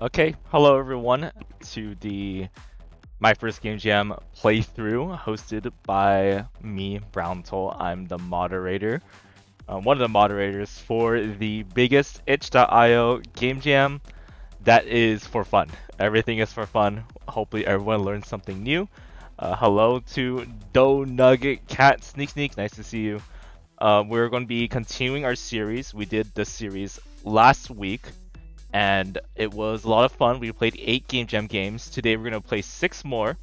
Okay, hello everyone to the My First Game Jam playthrough hosted by me, Browntoll. I'm the moderator, one of the moderators for the biggest itch.io game jam that is for fun. Everything is for fun. Hopefully everyone learns something new. Hello to Dough Nugget Cat Sneak Sneak, nice to see you. We're going to be continuing our series. We did this series last week and it was a lot of fun. We played 8 Game Jam games. Today we're going to play 6 more.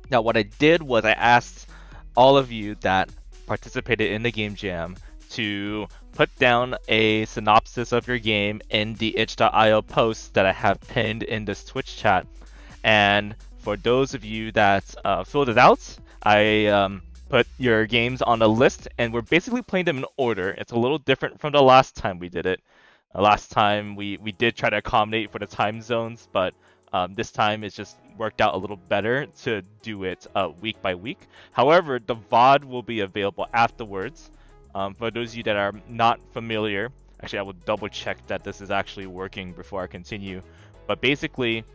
Now, what I did was I asked all of you that participated in the Game Jam to put down a synopsis of your game in the itch.io post that I have pinned in this Twitch chat. And for those of you that filled it out, I put your games on a list, and we're basically playing them in order. It's a little different from the last time we did it. Last time we did try to accommodate for the time zones, but this time it's just worked out a little better to do it week by week. However, the VOD will be available afterwards. For those of you that are not familiar, actually I will double check that this is actually working before I continue. But basically,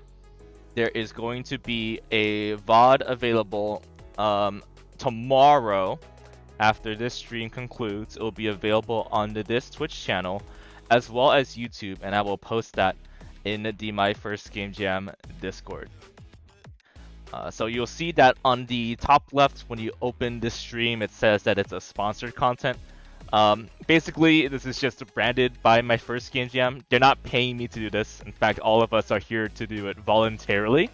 there is going to be a VOD available tomorrow after this stream concludes. It will be available on this Twitch channel as well as YouTube, and I will post that in the My First Game Jam Discord. So you'll see that on the top left when you open this stream, it says that it's a sponsored content. Basically, this is just branded by My First Game Jam. They're not paying me to do this. In fact, all of us are here to do it voluntarily.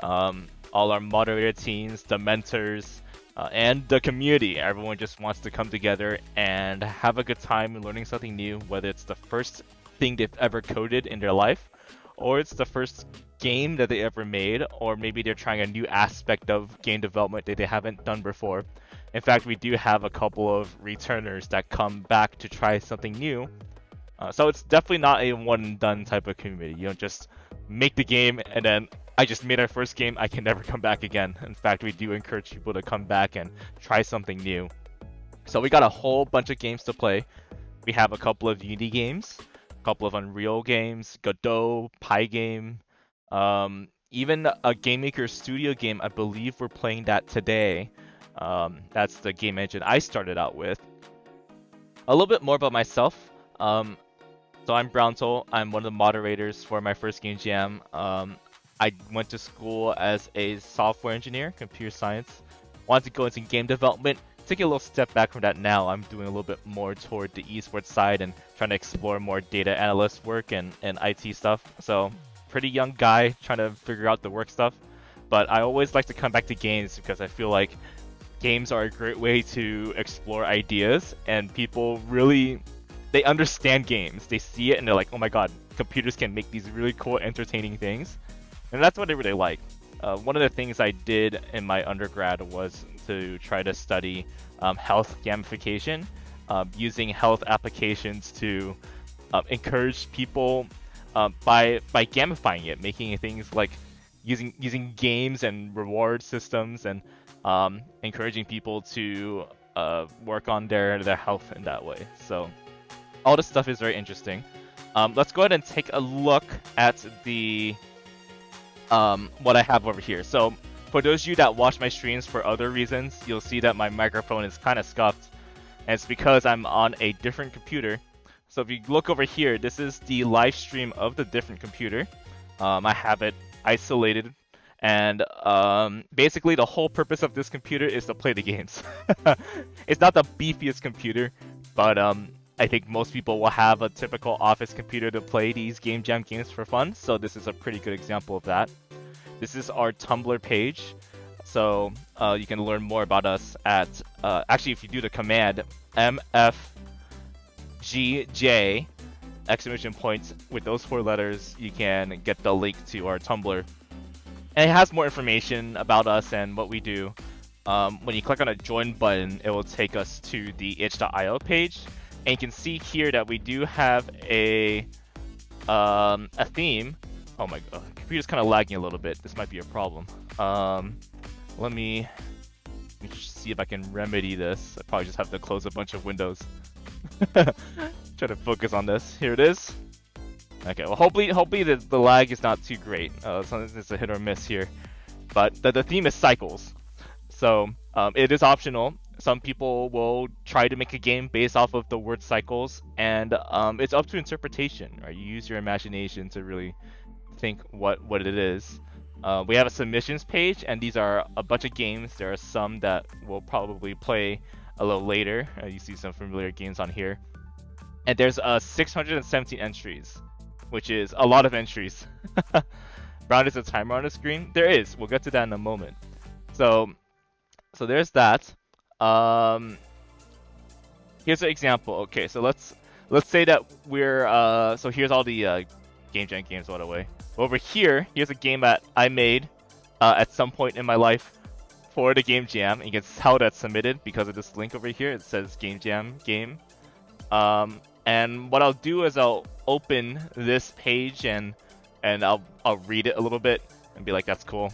All our moderator teams, the mentors, and the community. Everyone just wants to come together and have a good time learning something new, whether it's the first thing they've ever coded in their life, or it's the first game that they ever made, or maybe they're trying a new aspect of game development that they haven't done before. In fact, we do have a couple of returners that come back to try something new. So it's definitely not a one and done type of community. You don't just make the game and then I just made our first game, I can never come back again. In fact, we do encourage people to come back and try something new. So we got a whole bunch of games to play. We have a couple of Unity games, a couple of Unreal games, Godot, Pygame, even a Game Maker Studio game. I believe we're playing that today. That's the game engine I started out with. A little bit more about myself. So I'm Browntoll. I'm one of the moderators for My First Game Jam. I went to school as a software engineer, computer science. Wanted to go into game development. Taking a little step back from that now. I'm doing a little bit more toward the esports side and trying to explore more data analyst work and IT stuff. So pretty young guy trying to figure out the work stuff. But I always like to come back to games because I feel like games are a great way to explore ideas, and people really, they understand games. They see it and they're like, oh my god, computers can make these really cool, entertaining things. And that's what I really like. One of the things I did in my undergrad was to try to study health gamification, using health applications to encourage people by gamifying it, making things like using games and reward systems and encouraging people to work on their health in that way. So all this stuff is very interesting. Let's go ahead and take a look at the what I have over here. So for those of you that watch my streams for other reasons, you'll see that my microphone is kind of scuffed, and it's because I'm on a different computer. So if you look over here, this is the live stream of the different computer. I have it isolated, and basically the whole purpose of this computer is to play the games. It's not the beefiest computer, but I think most people will have a typical office computer to play these Game Jam games for fun, so this is a pretty good example of that. This is our Tumblr page, so you can learn more about us at, actually if you do the command MFGJ, exclamation points with those 4 letters, you can get the link to our Tumblr. And it has more information about us and what we do. When you click on a join button, it will take us to the itch.io page. And you can see here that we do have a theme. Oh my god, computer's kind of lagging a little bit. This might be a problem. Let me see if I can remedy this. I probably just have to close a bunch of windows. Try to focus on this. Here it is. Okay, well hopefully the lag is not too great. It's a hit or miss here, but the theme is cycles, so it is optional. Some people will try to make a game based off of the word cycles, and it's up to interpretation. Right, you use your imagination to really think what it is. We have a submissions page, and these are a bunch of games. There are some that we'll probably play a little later. You see some familiar games on here, and there's 617 entries, which is a lot of entries. Brown is a timer on the screen. There is. We'll get to that in a moment. So there's that. Here's an example. Okay, so let's say that we're so here's all the Game Jam games by the way. Over here, here's a game that I made at some point in my life for the Game Jam. And you can tell that's submitted because of this link over here. It says Game Jam game. And what I'll do is I'll open this page and I'll read it a little bit and be like, that's cool.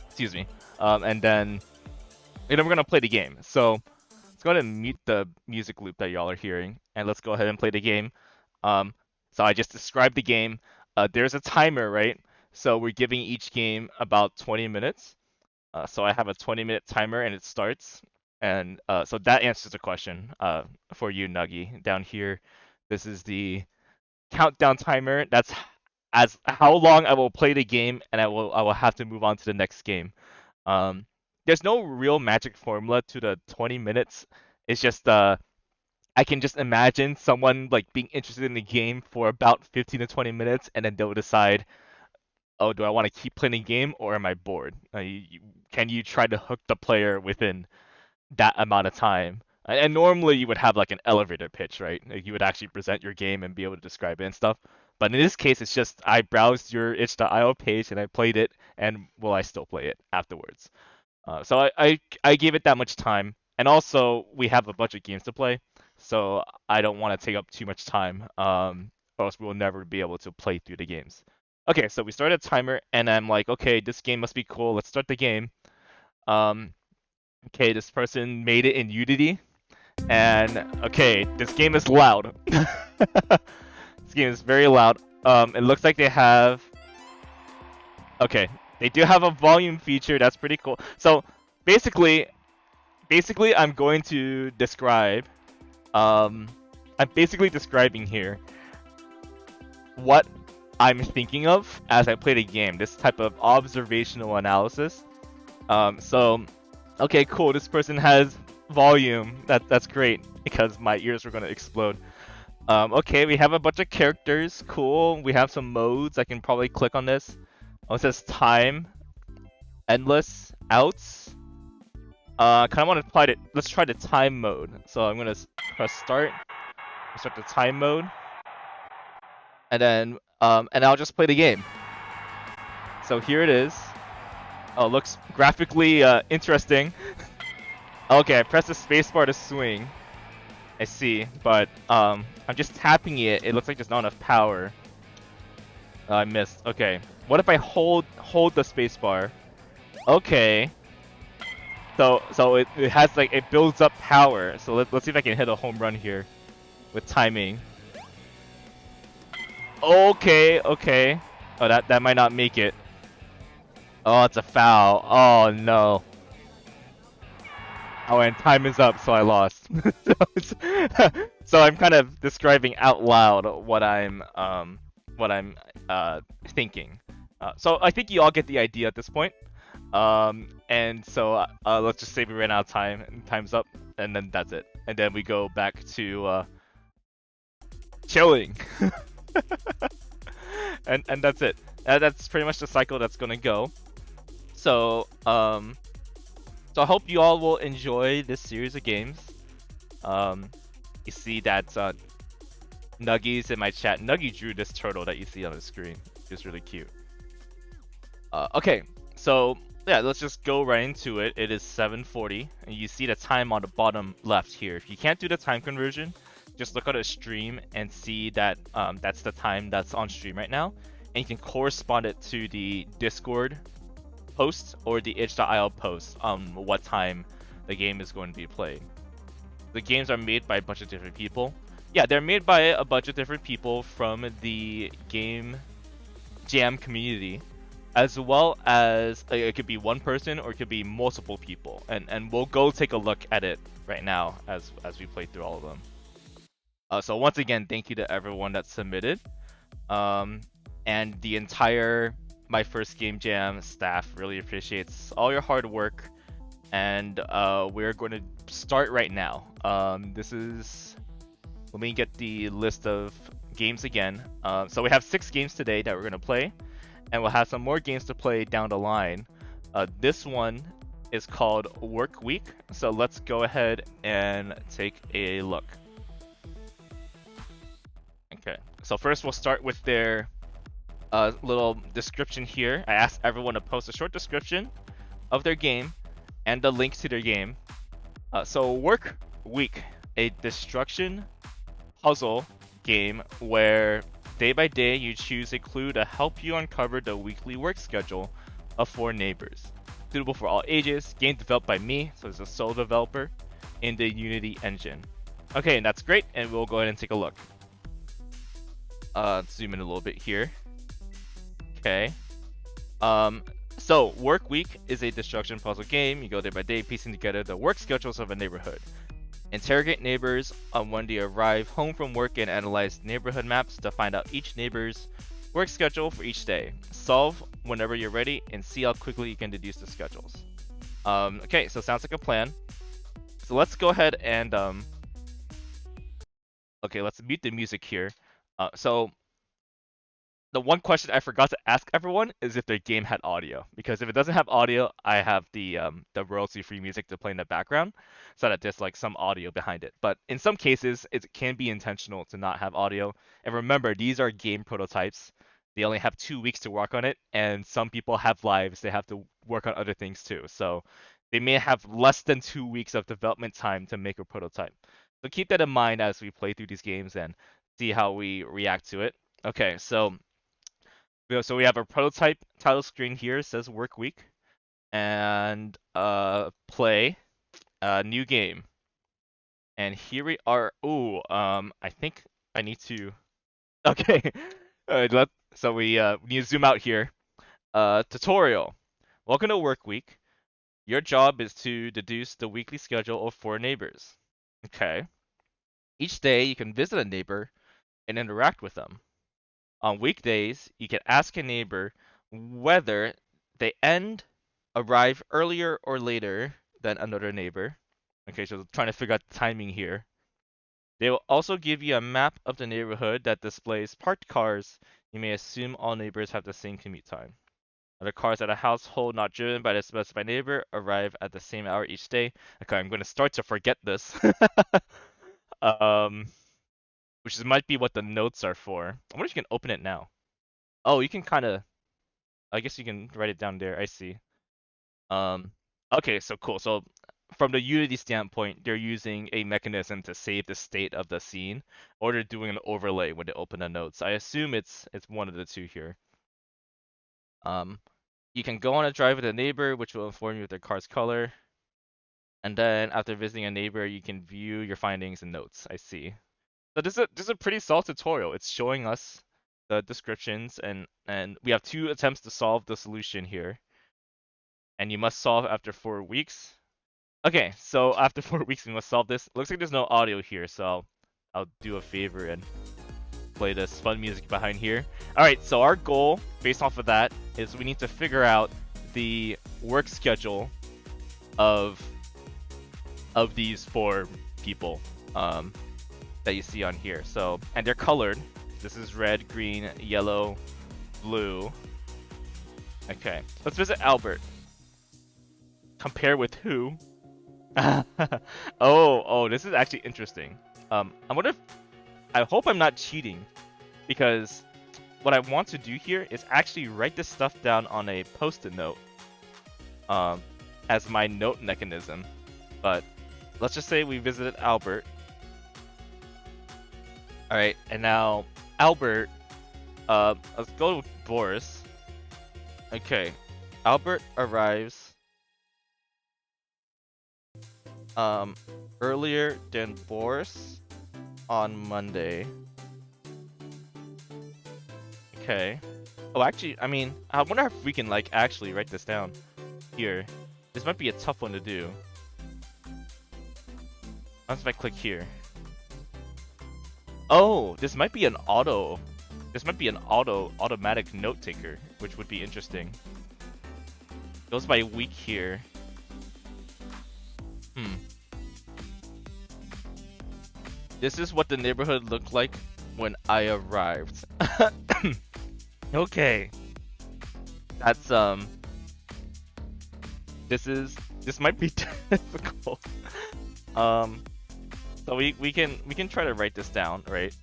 Excuse me. And then we're gonna play the game. So let's go ahead and mute the music loop that y'all are hearing, and let's go ahead and play the game. So I just described the game. There's a timer, right? So we're giving each game about 20 minutes. So I have a 20-minute timer, and it starts. And so that answers the question for you, Nuggy. Down here, this is the countdown timer. That's as how long I will play the game, and I will have to move on to the next game. There's no real magic formula to the 20 minutes. It's just I can just imagine someone like being interested in the game for about 15 to 20 minutes, and then they'll decide, oh, do I want to keep playing the game or am I bored? Can you try to hook the player within that amount of time? And normally you would have like an elevator pitch, right? Like you would actually present your game and be able to describe it and stuff. But in this case, it's just I browsed your itch.io page and I played it, and will I still play it afterwards? So I gave it that much time, and also we have a bunch of games to play, so I don't want to take up too much time, or else we will never be able to play through the games. Okay, so we started a timer, and I'm like, okay, this game must be cool. Let's start the game. Okay, this person made it in Unity, and okay, this game is loud. This game is very loud. It looks like they have. Okay, they do have a volume feature. That's pretty cool. So basically, I'm going to describe. I'm basically describing here what I'm thinking of as I play the game. This type of observational analysis. So, okay, cool. This person has volume. That's great because my ears were gonna explode. Okay, we have a bunch of characters. Cool. We have some modes. I can probably click on this. Oh, it says time, endless, outs. Kind of want to apply it. Let's try the time mode. So I'm gonna press start. Start the time mode, and then and I'll just play the game. So here it is. Oh, it looks graphically interesting. Okay, I press the spacebar to swing. I see, but I'm just tapping it. It looks like there's not enough power. I missed. Okay. What if I hold the spacebar? Okay. So it has like it builds up power. So let's see if I can hit a home run here with timing. Okay. Oh, that might not make it. Oh, it's a foul. Oh no. Oh, and time is up, so I lost. So I'm kind of describing out loud what I'm thinking. So I think you all get the idea at this point. And so let's just say we ran out of time, and time's up, and then that's it. And then we go back to chilling. and that's it. That's pretty much the cycle that's gonna go. So so I hope you all will enjoy this series of games. You see that Nuggy's in my chat. Nuggy drew this turtle that you see on the screen. It's really cute. Okay, so yeah, let's just go right into it. It is 7:40, and you see the time on the bottom left here. If you can't do the time conversion, just look at a stream and see that that's the time that's on stream right now, and you can correspond it to the Discord post or the itch.io post what time the game is going to be played. The games are made by a bunch of different people. Yeah, they're made by a bunch of different people from the game jam community, as well as it could be one person or it could be multiple people, and we'll go take a look at it right now as we play through all of them. So once again, thank you to everyone that submitted, um, and the entire My First Game Jam staff really appreciates all your hard work, and we're going to start right now. This is, let me get the list of games again. So we have 6 games today that we're going to play, and we'll have some more games to play down the line. This one is called Work Week, so let's go ahead and take a look. Okay, so first we'll start with their little description here. I asked everyone to post a short description of their game and the links to their game. So Work Week, a destruction puzzle game where day by day you choose a clue to help you uncover the weekly work schedule of 4 neighbors. Suitable for all ages, game developed by me, so it's a sole developer, in the Unity engine. Okay, and that's great, and we'll go ahead and take a look. Zoom in a little bit here. Okay. So Work Week is a destruction puzzle game. You go day by day piecing together the work schedules of a neighborhood. Interrogate neighbors on when they arrive home from work and analyze neighborhood maps to find out each neighbor's work schedule for each day. Solve whenever you're ready and see how quickly you can deduce the schedules. Okay, so sounds like a plan. So let's go ahead and okay, let's mute the music here. So the one question I forgot to ask everyone is if their game had audio, because if it doesn't have audio, I have the royalty-free music to play in the background, so that there's like some audio behind it. But in some cases, it can be intentional to not have audio. And remember, these are game prototypes. They only have 2 weeks to work on it, and some people have lives. They have to work on other things too. So they may have less than 2 weeks of development time to make a prototype. So keep that in mind as we play through these games and see how we react to it. Okay, so we have a prototype title screen here. It says Work Week, and play new game. And here we are. Ooh, I think I need to. Okay, so we need to zoom out here. Tutorial. Welcome to Work Week. Your job is to deduce the weekly schedule of 4 neighbors. Okay. Each day you can visit a neighbor and interact with them. On weekdays, you can ask a neighbor whether they arrive earlier or later than another neighbor. Okay, so trying to figure out the timing here. They will also give you a map of the neighborhood that displays parked cars. You may assume all neighbors have the same commute time. Other cars at a household not driven by the specified neighbor arrive at the same hour each day. Okay, I'm going to start to forget this. um, might be what the notes are for. I wonder if you can open it now. Oh, you can kind of. I guess you can write it down there. I see. Um, okay, so cool. So from the Unity standpoint, they're using a mechanism to save the state of the scene, or they're doing an overlay when they open the notes. I assume it's one of the two here. You can go on a drive with a neighbor, which will inform you of their car's color. And then after visiting a neighbor, you can view your findings and notes. I see. So this is a pretty solid tutorial. It's showing us the descriptions, and we have 2 attempts to solve the solution here. And you must solve after 4 weeks. Okay, so after 4 weeks we must solve this. Looks like there's no audio here, so I'll do a favor and play this fun music behind here. Alright, so our goal, based off of that, is we need to figure out the work schedule of these 4 people that you see on here. So, and they're colored. This is red, green, yellow, blue. Okay, let's visit Albert. Compare with who? Oh, this is actually interesting. I wonder if, I hope I'm not cheating, because what I want to do here is actually write this stuff down on a post-it note, as my note mechanism. But let's just say we visited Albert. All right, and now Albert. Let's go with Boris. Okay, Albert arrives earlier than Boris. on Monday. Okay. Oh, actually, I mean, I wonder if we can like actually write this down here. This might be a tough one to do. What if I click here? Oh, this might be an auto. This might be an automatic note taker, which would be interesting. Goes by week here. This is what the neighborhood looked like when I arrived. Okay. That's this might be difficult. So we can try to write this down, right?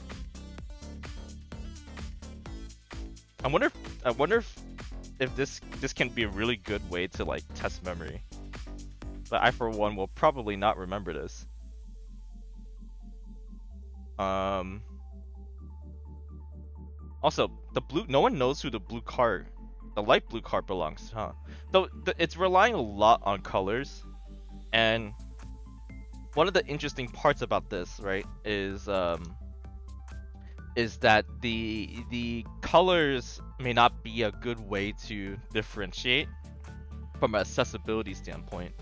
I wonder if this can be a really good way to like test memory. But I for one will probably not remember this. Also, the blue, no one knows who the blue car, the light blue car belongs to, huh? So it's relying a lot on colors, and one of the interesting parts about this, right, is that the colors may not be a good way to differentiate from an accessibility standpoint,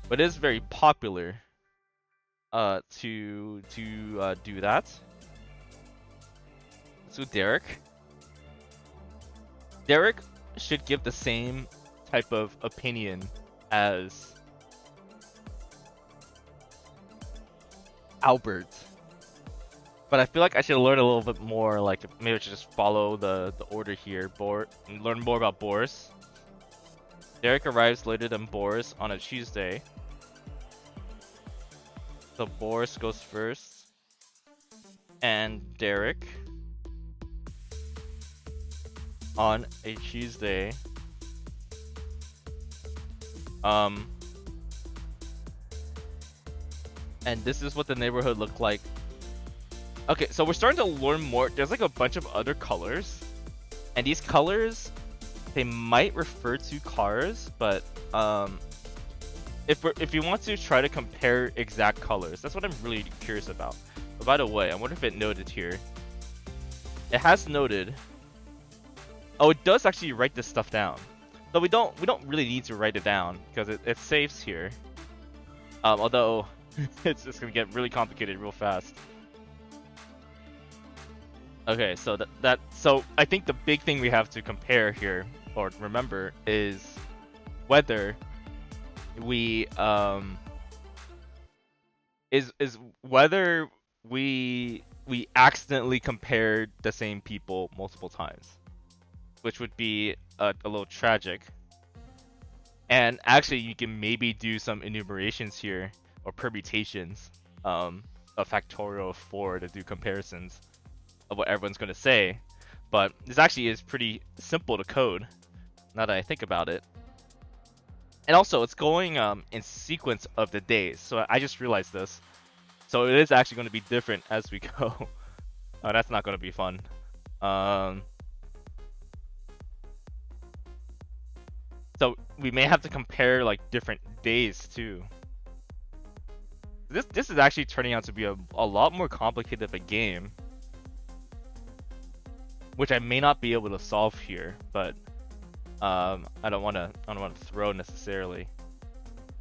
but it is very popular to do that. So Derek should give the same type of opinion as Albert, but I feel like I should learn a little bit more. Like maybe I should just follow the order here. And learn more about Boris. Derek arrives later than Boris on a Tuesday. So Boris goes first, and Derek on a Tuesday. And this is what the neighborhood looked like. Okay, so we're starting to learn more. There's like a bunch of other colors, and these colors, they might refer to cars, but if you want to try to compare exact colors, that's what I'm really curious about. But by the way, I wonder if it noted here. It has noted. Oh, it does actually write this stuff down. So we don't really need to write it down because it saves here. Although it's just gonna get really complicated real fast. Okay, so so I think the big thing we have to compare here or remember is whether we is whether we accidentally compared the same people multiple times, which would be a little tragic. And actually, you can maybe do some enumerations here or permutations, a factorial of 4 to do comparisons of what everyone's going to say. But this actually is pretty simple to code, now that I think about it. And also, it's going in sequence of the days. So I just realized this. So it is actually going to be different as we go. Oh, that's not going to be fun. So we may have to compare like different days too. This is actually turning out to be a lot more complicated of a game, which I may not be able to solve here, but I don't want to throw necessarily.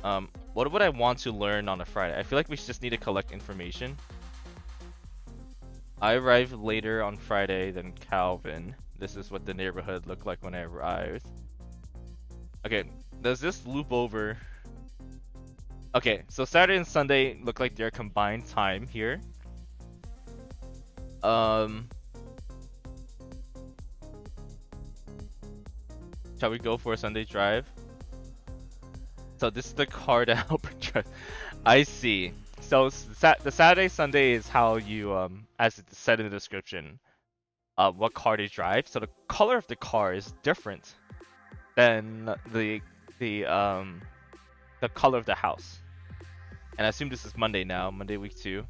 What would I want to learn on a Friday? I feel like we just need to collect information. I arrived later on Friday than Calvin. This is what the neighborhood looked like when I arrived. Okay, does this loop over? Okay, so Saturday and Sunday look like their combined time here. Shall we go for a Sunday drive? So this is the car that Albert drives. I see. So the Saturday Sunday is how you as it's said in the description, what car they drive. So the color of the car is different than the color of the house. And I assume this is Monday now, Monday week 2.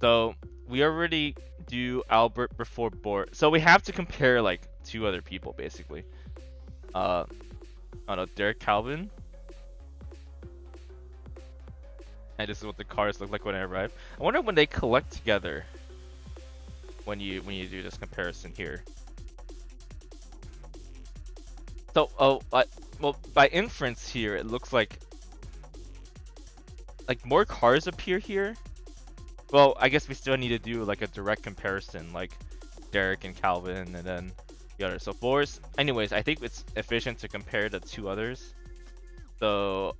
So we already do Albert before Bort. So we have to compare like 2 other people basically. I don't know, Derek Calvin. And this is what the cars look like when I arrive. I wonder when they collect together. When you do this comparison here. So well, by inference here, it looks like more cars appear here. Well, I guess we still need to do like a direct comparison, like Derek and Calvin, and then the others. So Boris, anyways, I think it's efficient to compare the two others. So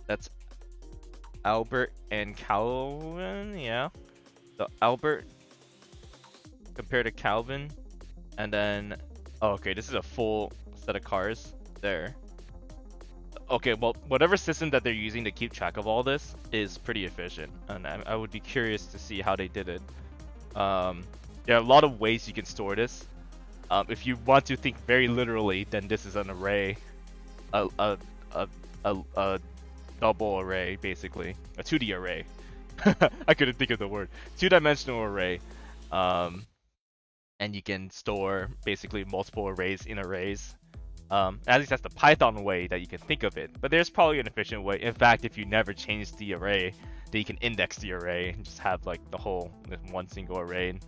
that's Albert and Calvin, yeah. So Albert compared to Calvin, and then okay, this is a full set of cars there. Okay, well, whatever system that they're using to keep track of all this is pretty efficient, and I would be curious to see how they did it. There are a lot of ways you can store this. If you want to think very literally, then this is an array, a double array, basically, a 2D array. I couldn't think of the word. Two-dimensional array, and you can store basically multiple arrays in arrays. At least that's the Python way that you can think of it. But there's probably an efficient way. In fact, if you never change the array, then you can index the array and just have like the whole one single array. And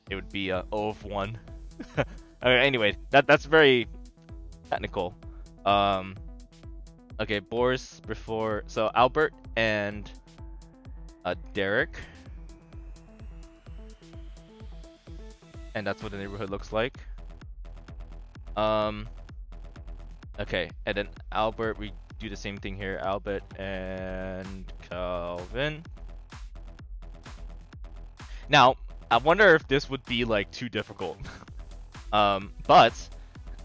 it would be a O of 1. Anyway, that's very technical. Okay, Boris before. So Albert and Derek. And that's what the neighborhood looks like. Okay, and then Albert, we do the same thing here. Albert and Calvin. Now, I wonder if this would be like too difficult. But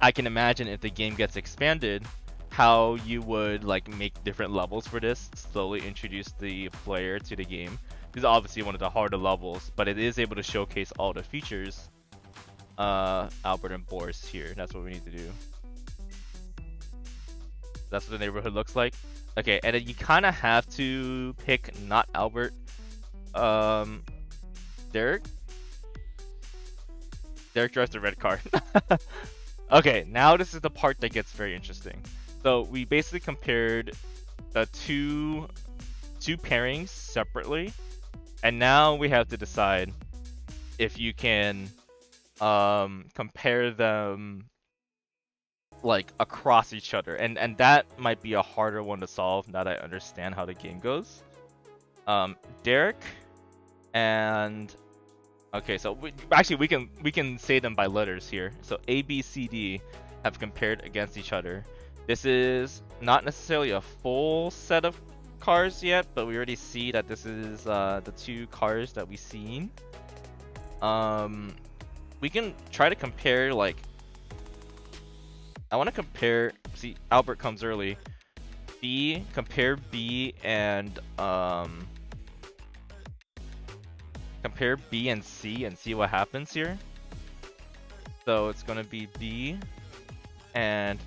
I can imagine if the game gets expanded, how you would like make different levels for this, slowly introduce the player to the game. This is obviously one of the harder levels, but it is able to showcase all the features. Albert and Boris here. That's what we need to do. That's what the neighborhood looks like. Okay, and then you kind of have to pick not Albert. Derek? Derek drives the red car. Okay, now this is the part that gets very interesting. So we basically compared the two pairings separately, and now we have to decide if you can compare them like across each other, and that might be a harder one to solve now that I understand how the game goes. Derek and okay, so we can say them by letters here. So A, B, C, D have compared against each other. This is not necessarily a full set of cars yet, but we already see that this is the two cars that we've seen. We can try to compare, like, I want to compare, see, Albert comes early. Compare B and compare B and C and see what happens here. So it's gonna be B and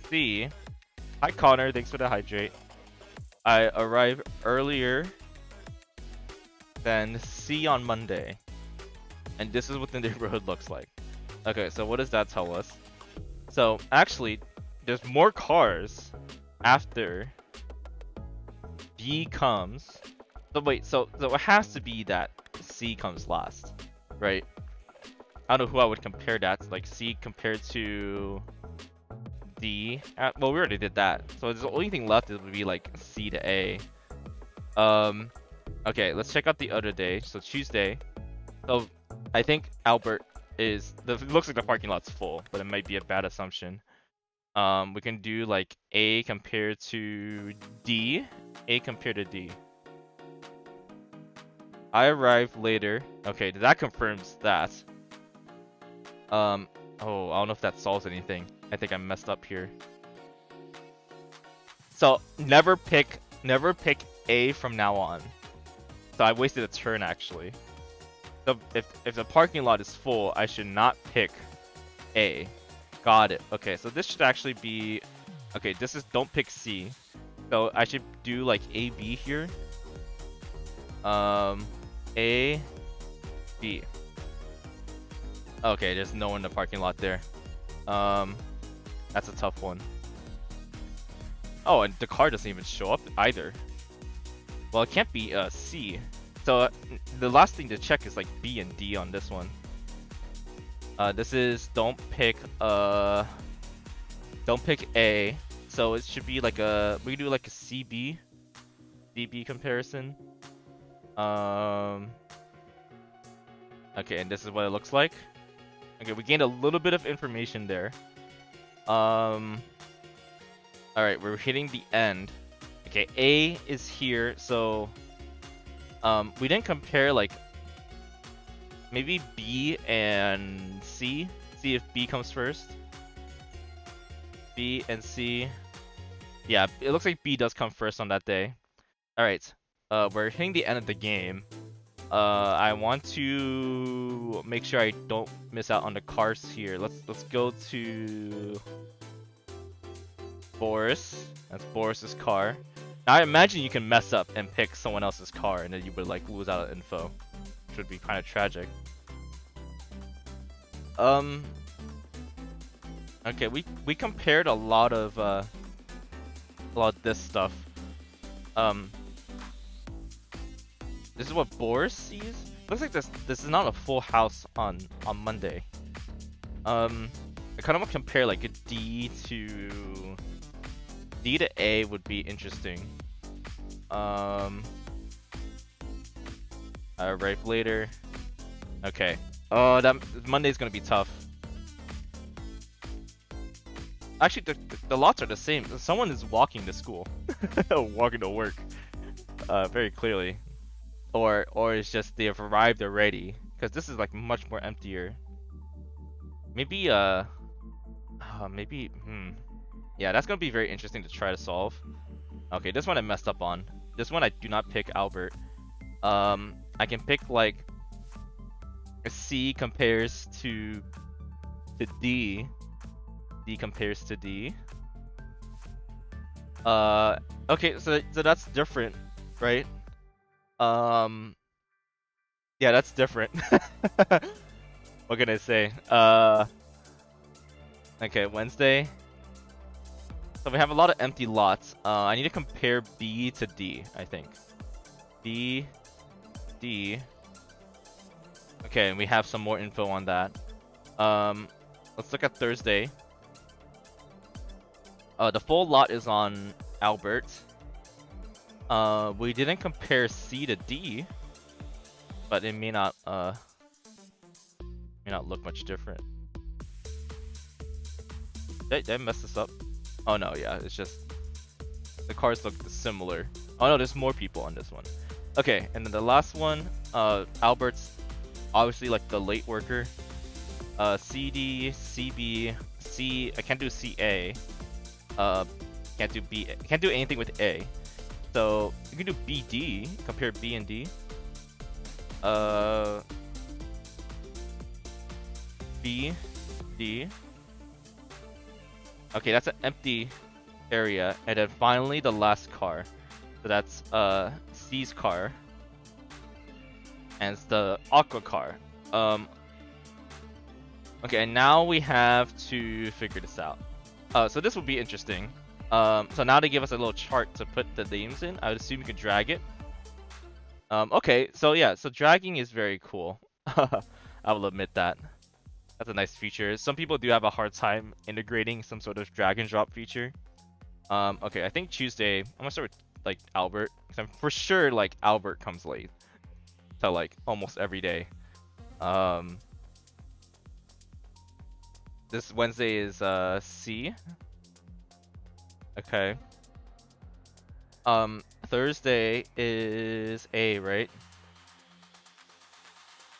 C. Hi Connor, thanks for the hydrate. I arrive earlier than C on Monday. And this is what the neighborhood looks like. Okay, so what does that tell us? So actually, there's more cars after B comes. So wait, so it has to be that C comes last, right? I don't know who I would compare that to, like C compared to D. Well, we already did that. So the only thing left would be like C to A. Okay, let's check out the other day. So Tuesday. So I think Albert is it looks like the parking lot's full, but it might be a bad assumption. We can do like A compared to D. A compared to D. I arrived later. Okay, that confirms that. Oh, I don't know if that solves anything. I think I messed up here. So never pick A from now on. So I wasted a turn actually. So if the parking lot is full, I should not pick A. Got it. Okay, so this should actually be okay. This is don't pick C. So I should do like A B here. A B. Okay, there's no one in the parking lot there. That's a tough one. Oh, and the car doesn't even show up either. Well, it can't be C. So the last thing to check is like B and D on this one. This is don't pick A. So it should be like we can do like a CB comparison. Okay, and this is what it looks like. Okay, we gained a little bit of information there. Alright, we're hitting the end. Okay, A is here, so we didn't compare like maybe B and C. See if B comes first. B and C. Yeah, it looks like B does come first on that day. Alright, we're hitting the end of the game. I want to make sure I don't miss out on the cars here. Let's go to Boris. That's Boris's car. Now I imagine you can mess up and pick someone else's car, and then you would like lose out on info, which would be kind of tragic. Okay, we compared a lot of this stuff. This is what Boris sees. Looks like this is not a full house on Monday. I kind of want to compare like a D to A would be interesting. Right later. Okay. Oh, that Monday's gonna be tough. Actually, the lots are the same. Someone is walking to school, walking to work, very clearly, or it's just they have arrived already. Because this is like much more emptier. Maybe yeah, that's gonna be very interesting to try to solve. Okay, this one I messed up on. This one I do not pick Albert. I can pick like a C compares to D. D compares to D. Okay, so that's different, right? Yeah, that's different. What can I say? Okay, Wednesday. So we have a lot of empty lots. I need to compare B to D, I think. B, D. Okay, and we have some more info on that. Let's look at Thursday. The full lot is on Albert. We didn't compare C to D, but it may not look much different. Did I mess this up? Oh no, yeah, it's just the cars look similar. Oh no, there's more people on this one. Okay, and then the last one, Albert's obviously like the late worker. CD, CB, C. I can't do CA. Can't do B. Can't do anything with A. So you can do BD. Compare B and D. B, D. Okay, that's an empty area, and then finally the last car. So that's C's car, and it's the Aqua car. Okay, and now we have to figure this out. So this will be interesting. So now they give us a little chart to put the names in. I would assume you can drag it. Okay, so yeah, so dragging is very cool. I will admit that. That's a nice feature. Some people do have a hard time integrating some sort of drag and drop feature. Okay, I think Tuesday, I'm gonna start with like Albert, because I'm for sure like Albert comes late to like almost every day. This Wednesday is C. Okay. Thursday is A, right?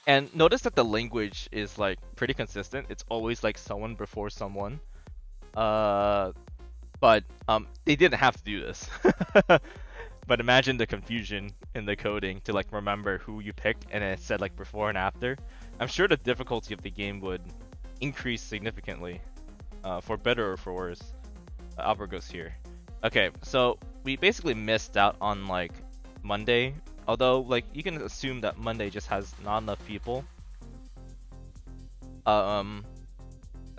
And notice that the language is like pretty consistent. It's always like someone before someone. But they didn't have to do this. But imagine the confusion in the coding to like remember who you picked and it said like before and after. I'm sure the difficulty of the game would increase significantly, for better or for worse. Albert goes here. Okay, so we basically missed out on like Monday. Although, like, you can assume that Monday just has not enough people. I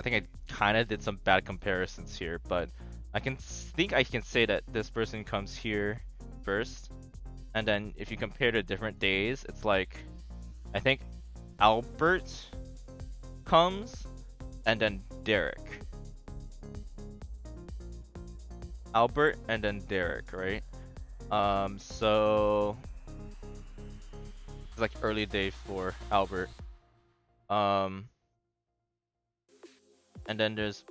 think I kind of did some bad comparisons here, but think I can say that this person comes here first, and then if you compare to different days, it's like I think Albert comes, and then Derek. Albert and then Derek, right? So it's like early day for Albert. And then there's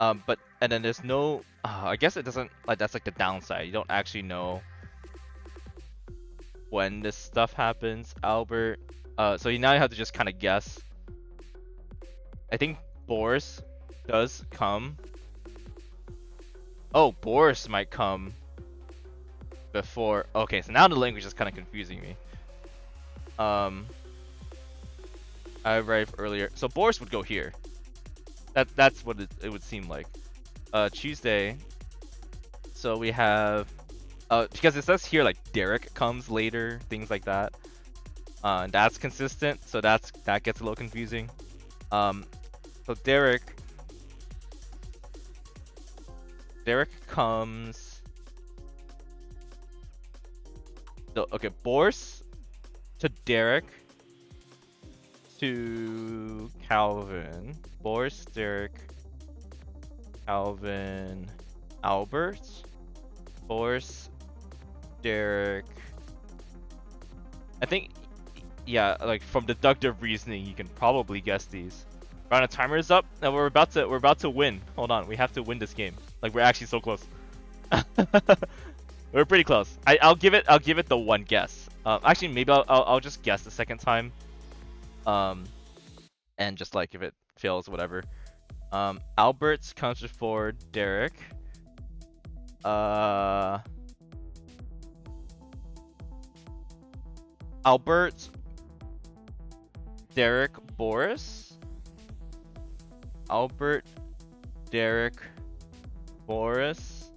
and then there's no. I guess it doesn't like that's like the downside. You don't actually know when this stuff happens. Albert. So you now have to just kind of guess. I think Boris does come. Oh, Boris might come before. Okay, so now the language is kind of confusing me. I arrived earlier, so Boris would go here. That's what it would seem like. Tuesday. So we have because it says here like Derek comes later, things like that. And that's consistent, so that gets a little confusing. So Derek comes. So okay, Boris to Derek to Calvin. Boris, Derek, Calvin, Albert. Boris, Derek. I think, yeah, like from deductive reasoning, you can probably guess these. Round of timer is up, and we're about to win. Hold on, we have to win this game. Like we're actually so close. We're pretty close. I'll give it the one guess. Actually, maybe I'll just guess the second time. And just like if it fails, whatever. Albert's comes before Derek. Albert, Derek, Boris. Albert, Derek, Boris.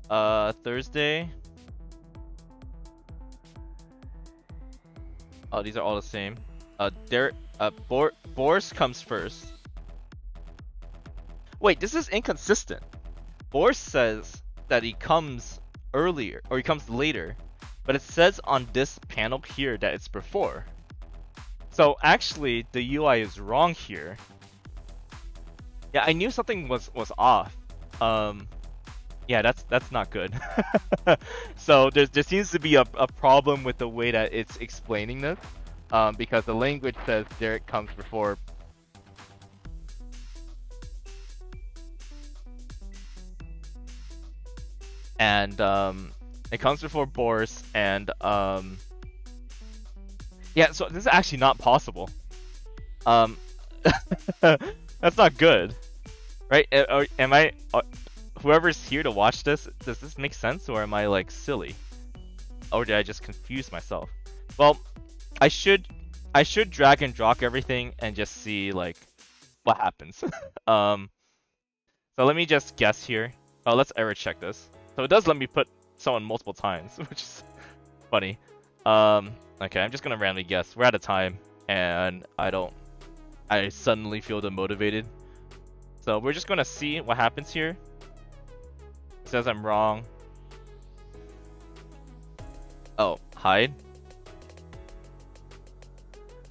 Thursday. Oh, these are all the same. Derek, Boris comes first. Wait, this is inconsistent. Boris says that he comes earlier, or he comes later, but it says on this panel here that it's before. So actually, the UI is wrong here. Yeah, I knew something was off. Yeah, that's not good. So there seems to be a problem with the way that it's explaining this, because the language says Derek comes before. And it comes before Boris, and yeah, so this is actually not possible. That's not good, right? Or am I? Whoever's here to watch this, does this make sense, or am I like silly, or did I just confuse myself? Well, I should drag and drop everything and just see like what happens. So let me just guess here. Oh, let's error check this. So it does let me put someone multiple times, which is funny. Okay, I'm just gonna randomly guess. We're out of time, and I suddenly feel demotivated. So we're just gonna see what happens here. It says I'm wrong. Oh, hide.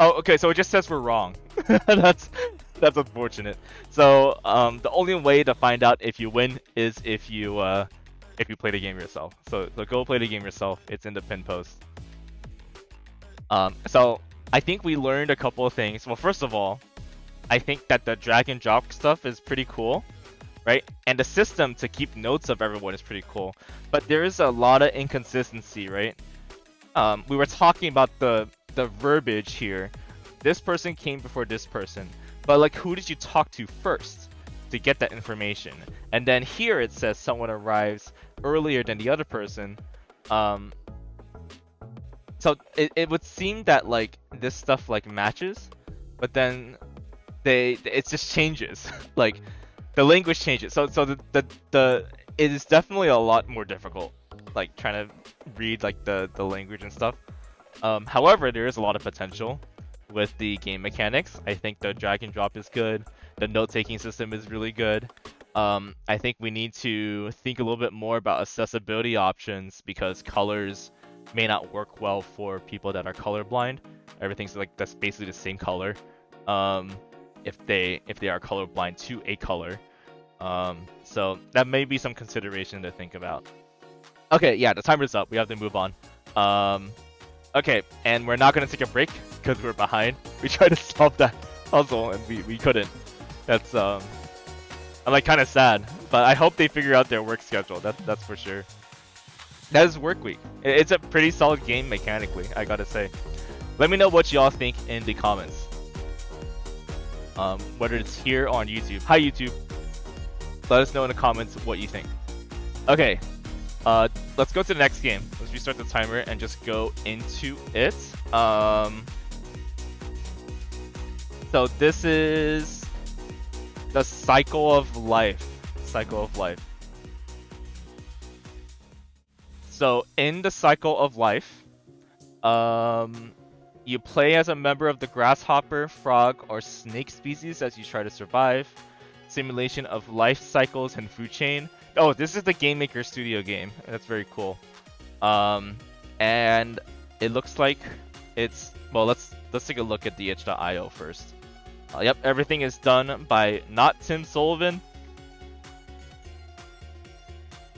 Oh, okay, so it just says we're wrong. That's unfortunate. So the only way to find out if you win is if you play the game yourself. So go play the game yourself. It's in the pin post. So I think we learned a couple of things. Well, first of all, I think that the drag and drop stuff is pretty cool, right? And the system to keep notes of everyone is pretty cool. But there is a lot of inconsistency, right? We were talking about the verbiage here. This person came before this person, but like, who did you talk to first to get that information? And then here it says someone arrives earlier than the other person. So it would seem that like this stuff like matches, but then it just changes. Like the language changes. So the it is definitely a lot more difficult, like trying to read like the language and stuff. However, there is a lot of potential with the game mechanics. I think the drag and drop is good. The note-taking system is really good. I think we need to think a little bit more about accessibility options because colors may not work well for people that are colorblind. Everything's like that's basically the same color. If they are colorblind to a color. So that may be some consideration to think about. Okay, yeah, the timer's up. We have to move on. Okay, and we're not gonna take a break because we're behind. We tried to solve that puzzle and we couldn't. That's I'm like kind of sad, but I hope they figure out their work schedule. That's for sure. That is work week. It's a pretty solid game mechanically, I gotta say. Let me know what y'all think in the comments. Whether it's here or on YouTube. Hi YouTube. Let us know in the comments what you think. Okay, let's go to the next game. Let's restart the timer and just go into it. So this is the Cycle of Lyfe. Cycle of Lyfe. So in the Cycle of Lyfe, you play as a member of the grasshopper, frog, or snake species as you try to survive. Simulation of life cycles and food chain. Oh, this is the Game Maker Studio game. That's very cool. And it looks like it's well. Let's take a look at the itch.io first. Yep, everything is done by not Tim Sullivan,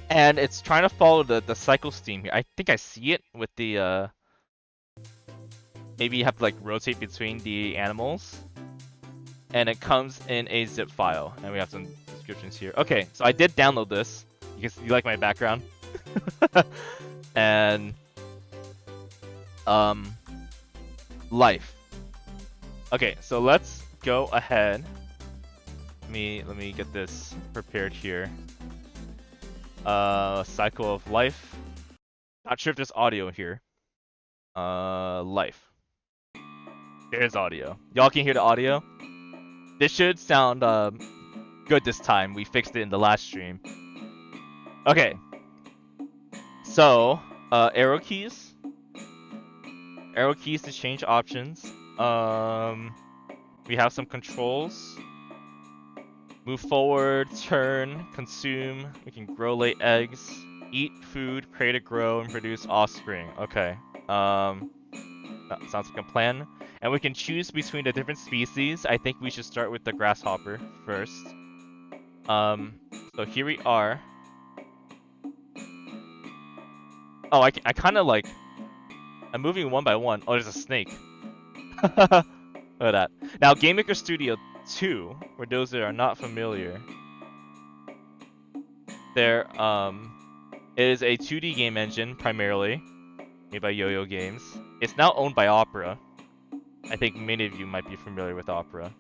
and it's trying to follow the cycle theme here. I think I see it with the maybe you have to like rotate between the animals, and it comes in a zip file, and we have some descriptions here. Okay, so I did download this. You like my background, and life. Okay, so let's go ahead. Let me get this prepared here. Cycle of Lyfe. Not sure if there's audio here. Life. There's audio. Y'all can hear the audio. This should sound good this time. We fixed it in the last stream. Okay. So, arrow keys. Arrow keys to change options. We have some controls. Move forward, turn, consume. We can grow, lay eggs, eat food, create a grow, and produce offspring. Okay. That sounds like a plan. And we can choose between the different species. I think we should start with the grasshopper first. So here we are. Oh, I kind of like... I'm moving one by one. Oh, there's a snake. Look at that. Now, Game Maker Studio 2, for those that are not familiar, there is a 2D game engine primarily made by Yo-Yo Games. It's now owned by Opera. I think many of you might be familiar with Opera.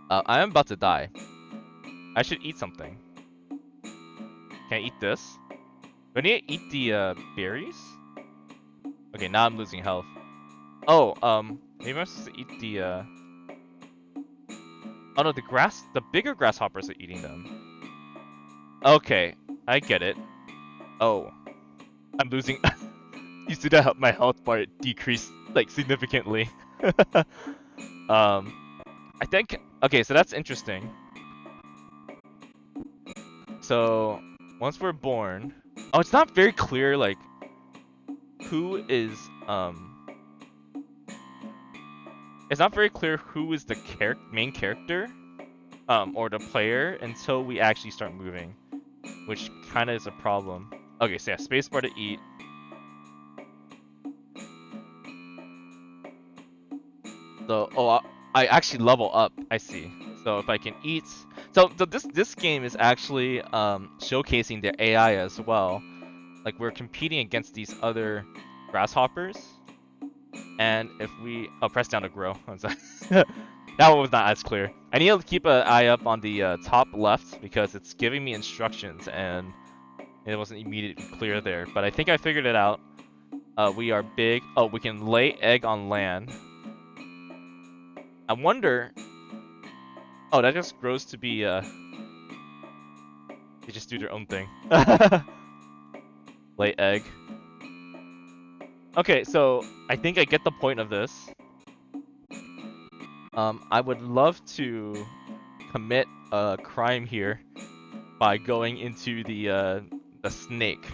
I am about to die. I should eat something. Can I eat this? Do I need to eat the berries? Okay, now I'm losing health. Oh, maybe I'm supposed to eat the oh no, the bigger grasshoppers are eating them. Okay, I get it. Oh, I'm losing. You see that my health bar decreased like significantly. I think okay, so that's interesting. So once we're born, oh, it's not very clear like who is it's not very clear who is the main character or the player until we actually start moving, which kind of is a problem. Okay, so yeah, spacebar to eat. So, oh, I actually level up. I see. So if I can eat, so this game is actually showcasing their AI as well. Like we're competing against these other grasshoppers, and if we press down to grow. That one was not as clear. I need to keep an eye up on the top left because it's giving me instructions and it wasn't immediately clear there. But I think I figured it out. We are big. Oh, we can lay egg on land. I wonder. Oh, that just grows to be. They just do their own thing. Lay egg. Okay, so I think I get the point of this. I would love to commit a crime here by going into the snake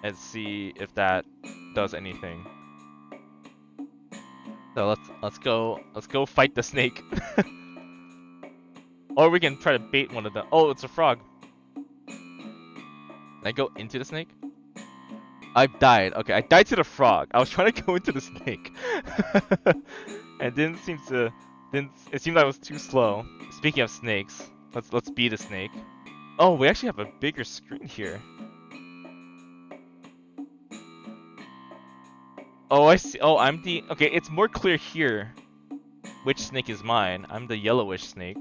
and see if that does anything. So let's go fight the snake. Or we can try to bait one of them. Oh, it's a frog. Can I go into the snake? I've died. Okay, I died to the frog. I was trying to go into the snake. And didn't it seemed I was too slow. Speaking of snakes, let's beat a snake. Oh, we actually have a bigger screen here. Oh, I see. Oh, okay, it's more clear here which snake is mine. I'm the yellowish snake.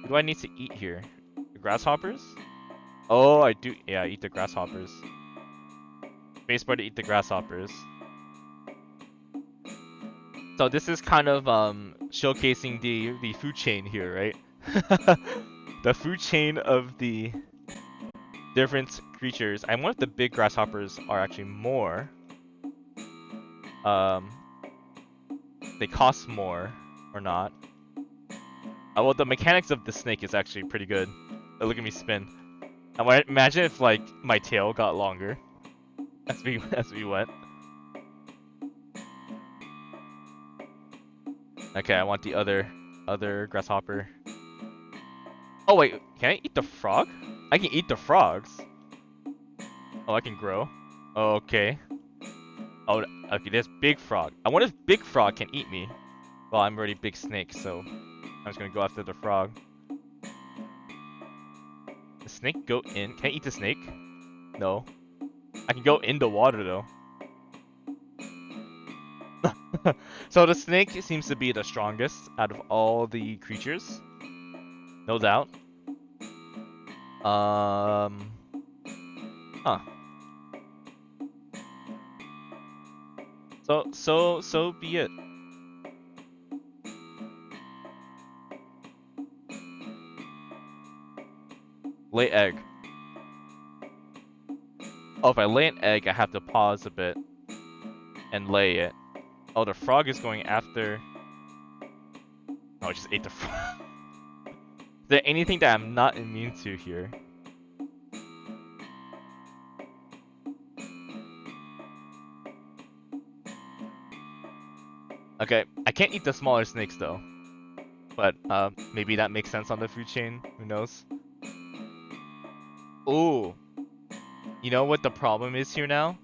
What do I need to eat here? The grasshoppers? Oh, I do. Yeah, I eat the grasshoppers. Spacebar to eat the grasshoppers. So this is kind of showcasing the food chain here, right? The food chain of the different creatures. I wonder if the big grasshoppers are actually more. Um, they cost more or not. Well, the mechanics of the snake is actually pretty good. Look at me spin. Imagine if like my tail got longer as we went. Okay, I want the other grasshopper. Oh wait, can I eat the frog? I can eat the frogs. Oh, I can grow. Okay. Oh, okay, there's big frog. I wonder if big frog can eat me. Well, I'm already big snake, so I'm just gonna go after the frog. The snake go in? Can I eat the snake? No. I can go in the water though. So the snake seems to be the strongest out of all the creatures. No doubt. Huh. So be it. Lay egg. Oh, if I lay an egg, I have to pause a bit and lay it. Oh, the frog is going after... Oh, I just ate the frog. Is there anything that I'm not immune to here? Okay, I can't eat the smaller snakes though. But maybe that makes sense on the food chain. Who knows? Ooh, you know what the problem is here now?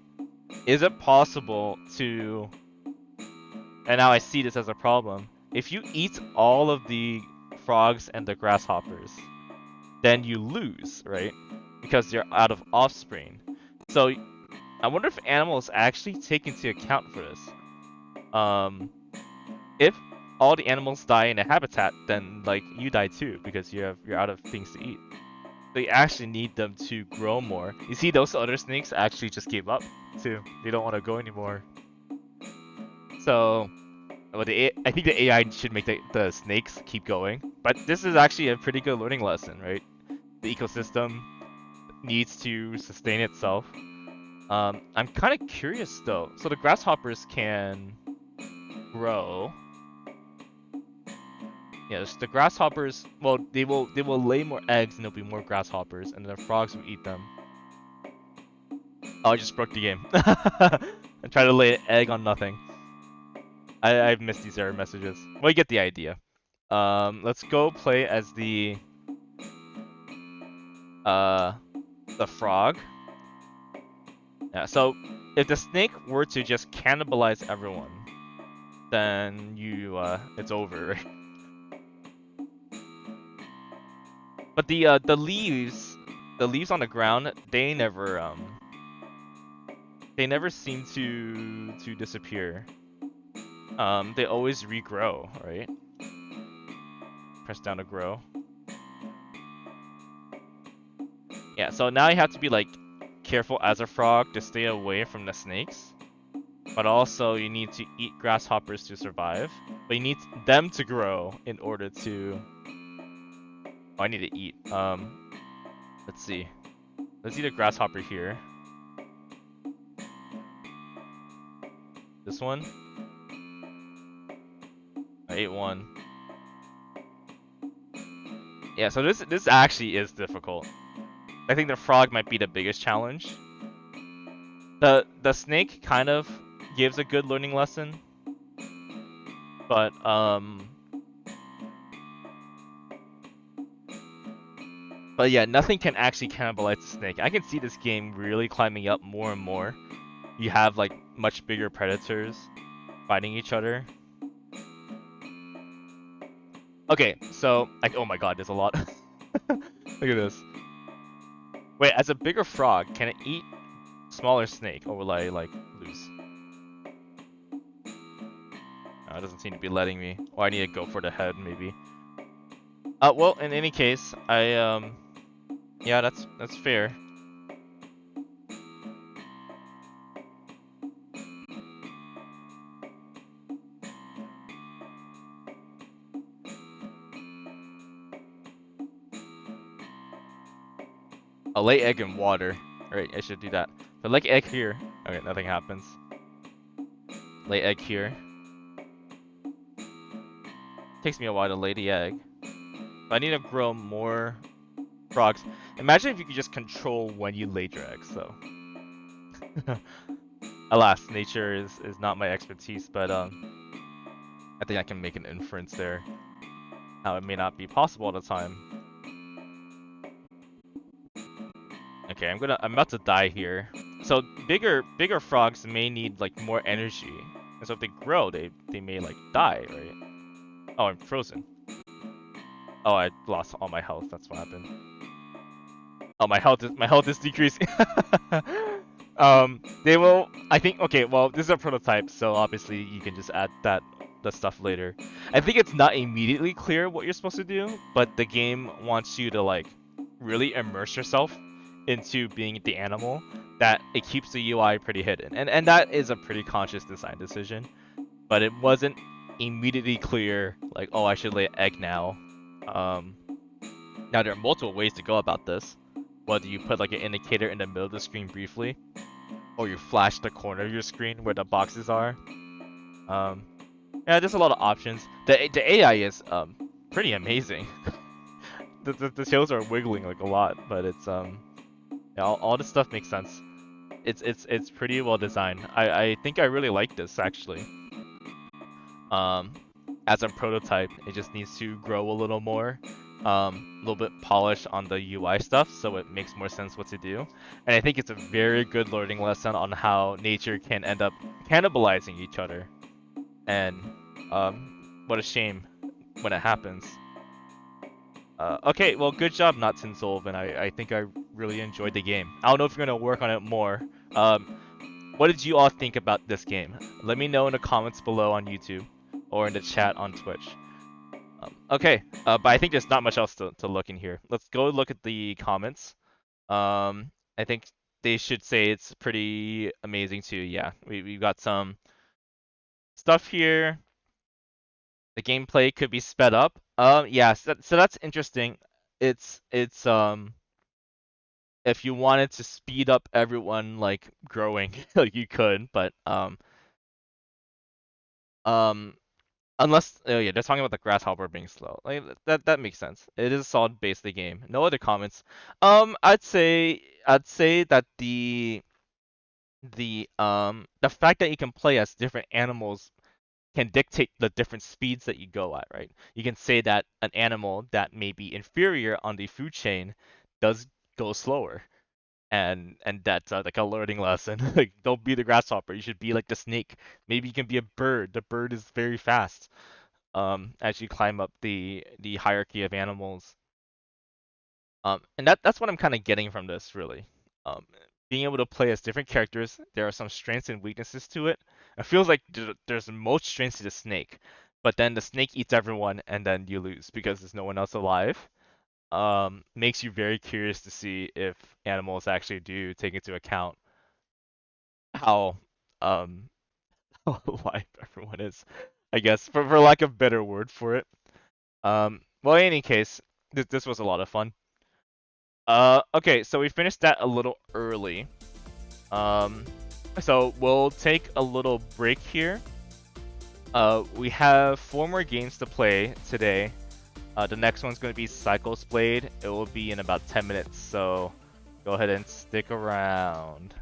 Is it possible to... And now I see this as a problem. If you eat all of the frogs and the grasshoppers, then you lose, right? Because you're out of offspring. So I wonder if animals actually take into account for this. If all the animals die in a habitat, then like you die too because you're out of things to eat. They actually need them to grow more. You see, those other snakes actually just gave up too. They don't want to go anymore. So, well, I think the AI should make the snakes keep going. But this is actually a pretty good learning lesson, right? The ecosystem needs to sustain itself. I'm kind of curious though. So the grasshoppers can grow. Yes, the grasshoppers. Well, they will lay more eggs and there'll be more grasshoppers, and the frogs will eat them. Oh, I just broke the game. I tried to lay an egg on nothing. I've missed these error messages. Well, you get the idea. Let's go play as uh the frog. Yeah. So if the snake were to just cannibalize everyone, then it's over, right? But the leaves on the ground, they never seem to disappear. They always regrow, right? Press down to grow. Yeah, so now you have to be like careful as a frog to stay away from the snakes. But also you need to eat grasshoppers to survive. But you need them to grow in order to... Oh, I need to eat. Let's see. Let's eat a grasshopper here. This one. 8-1. Yeah, so this actually is difficult. I think the frog might be the biggest challenge. The snake kind of gives a good learning lesson, but yeah, nothing can actually cannibalize the snake. I can see this game really climbing up more and more. You have like much bigger predators fighting each other. Okay, so like, oh my god, there's a lot. Look at this. Wait, as a bigger frog, can it eat smaller snake, or will I like lose? Oh, it doesn't seem to be letting me. Or I need to go for the head, maybe. Well, in any case, yeah, that's fair. I'll lay egg in water. Alright, I should do that. If I lay egg here, okay, nothing happens. Lay egg here. Takes me a while to lay the egg. But I need to grow more frogs. Imagine if you could just control when you laid your eggs, though. Alas, nature is not my expertise, but I think I can make an inference there. Now it may not be possible all the time. Okay, I'm about to die here. So bigger frogs may need like more energy. And so if they grow, they may like die, right? Oh, I'm frozen. Oh, I lost all my health. That's what happened. Oh, my health is decreasing. They will. I think. Okay, well, this is a prototype, so obviously you can just add the stuff later. I think it's not immediately clear what you're supposed to do, but the game wants you to like really immerse yourself into being the animal. That it keeps the UI pretty hidden, and that is a pretty conscious design decision. But it wasn't immediately clear, like, oh, I should lay an egg now. Now there are multiple ways to go about this. Whether you put like an indicator in the middle of the screen briefly, or you flash the corner of your screen where the boxes are. Yeah, there's a lot of options. The AI is pretty amazing. the tails are wiggling like a lot, but it's yeah, all this stuff makes sense. It's pretty well designed. I think I really like this actually. As a prototype, it just needs to grow a little more. A little bit polished on the UI stuff, so it makes more sense what to do. And I think it's a very good learning lesson on how nature can end up cannibalizing each other. And what a shame when it happens. Okay, well, good job, Not Tinsolve, I think I really enjoyed the game. I don't know if you're gonna work on it more. What did you all think about this game? Let me know in the comments below on YouTube or in the chat on Twitch. Okay, but I think there's not much else to look in here. Let's go look at the comments. I think they should say it's pretty amazing too. Yeah, we've got some stuff here. The gameplay could be sped up. Yeah, so that's interesting. It's if you wanted to speed up everyone like growing, like you could, but um unless, oh yeah, they're talking about the grasshopper being slow. Like that makes sense. It is a solid base of the game. No other comments. I'd say that the fact that you can play as different animals can dictate the different speeds that you go at, right? You can say that an animal that may be inferior on the food chain does go slower. And that's like a learning lesson. Like, don't be the grasshopper. You should be like the snake. Maybe you can be a bird. The bird is very fast. As you climb up the hierarchy of animals. And that's what I'm kind of getting from this, really. Being able to play as different characters, there are some strengths and weaknesses to it. It feels like there's most strengths to the snake, but then the snake eats everyone, and then you lose because there's no one else alive. Makes you very curious to see if animals actually do take into account how um how alive everyone is. I guess for lack of a better word for it. Well, in any case, this was a lot of fun. Okay, so we finished that a little early. Um, so we'll take a little break here. We have 4 more games to play today. The next one's going to be Cycles Blade. It will be in about 10 minutes, so go ahead and stick around.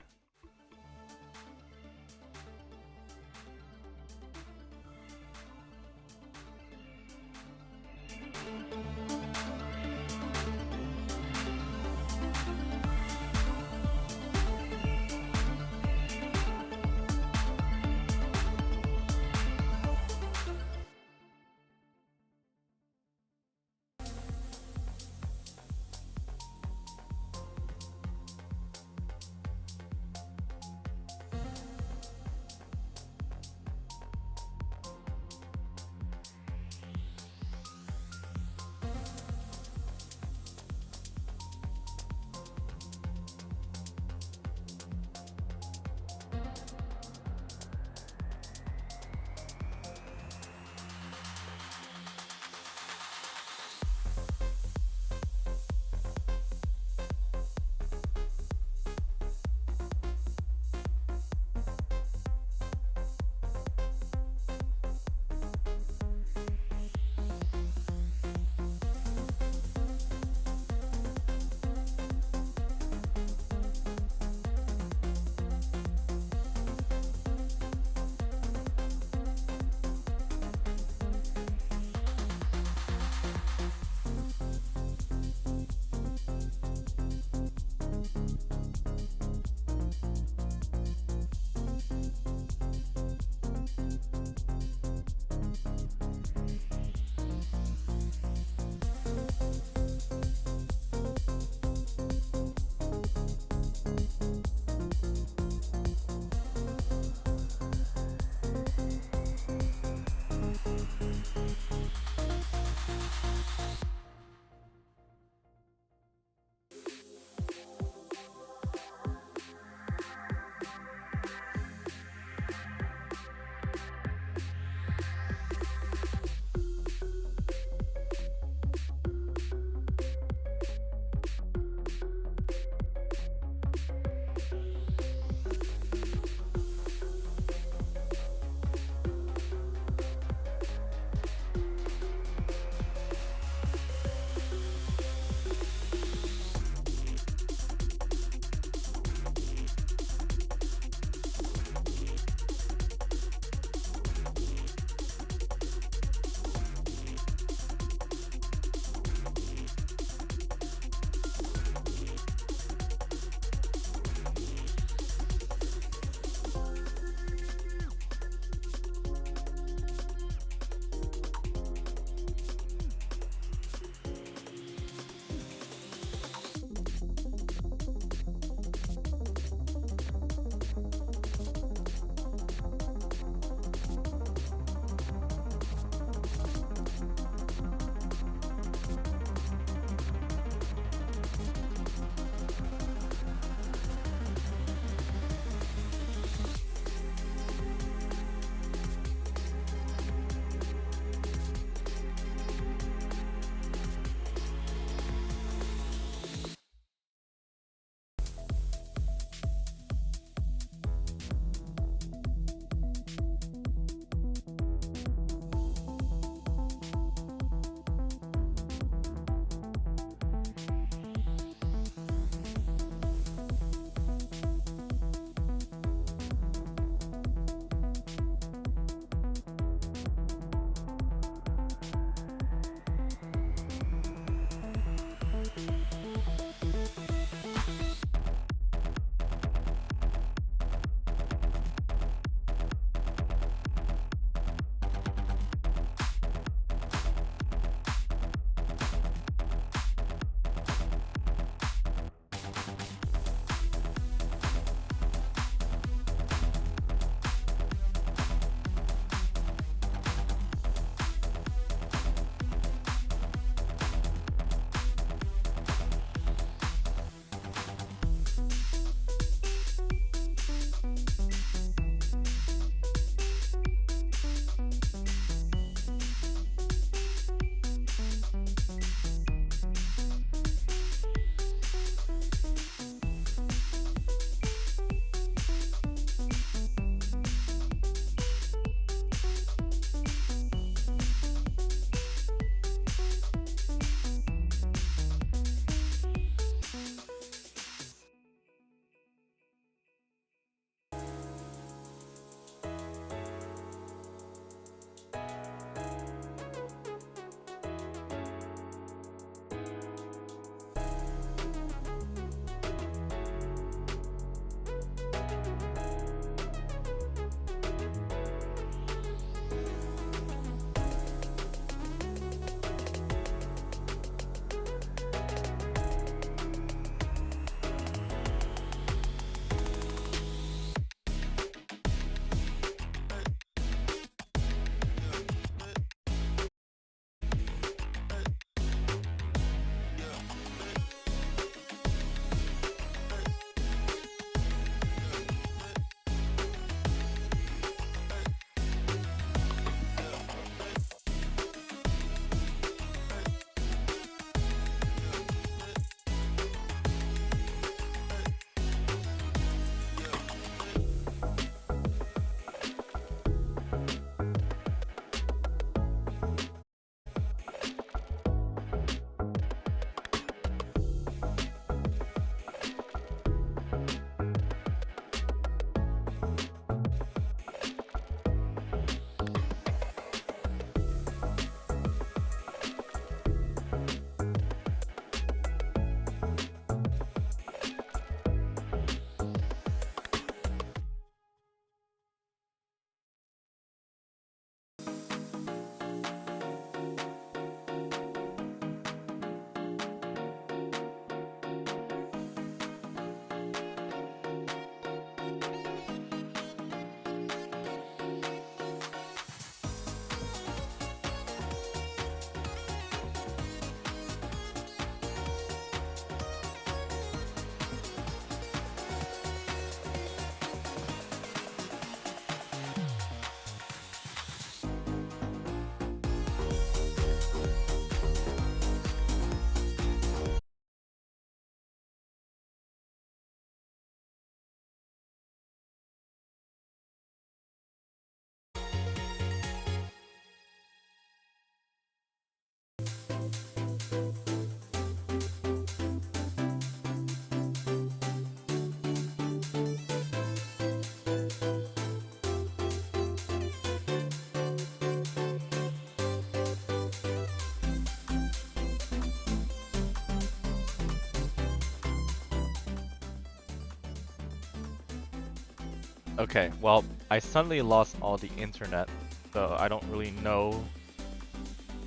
Okay, well, I suddenly lost all the internet, so I don't really know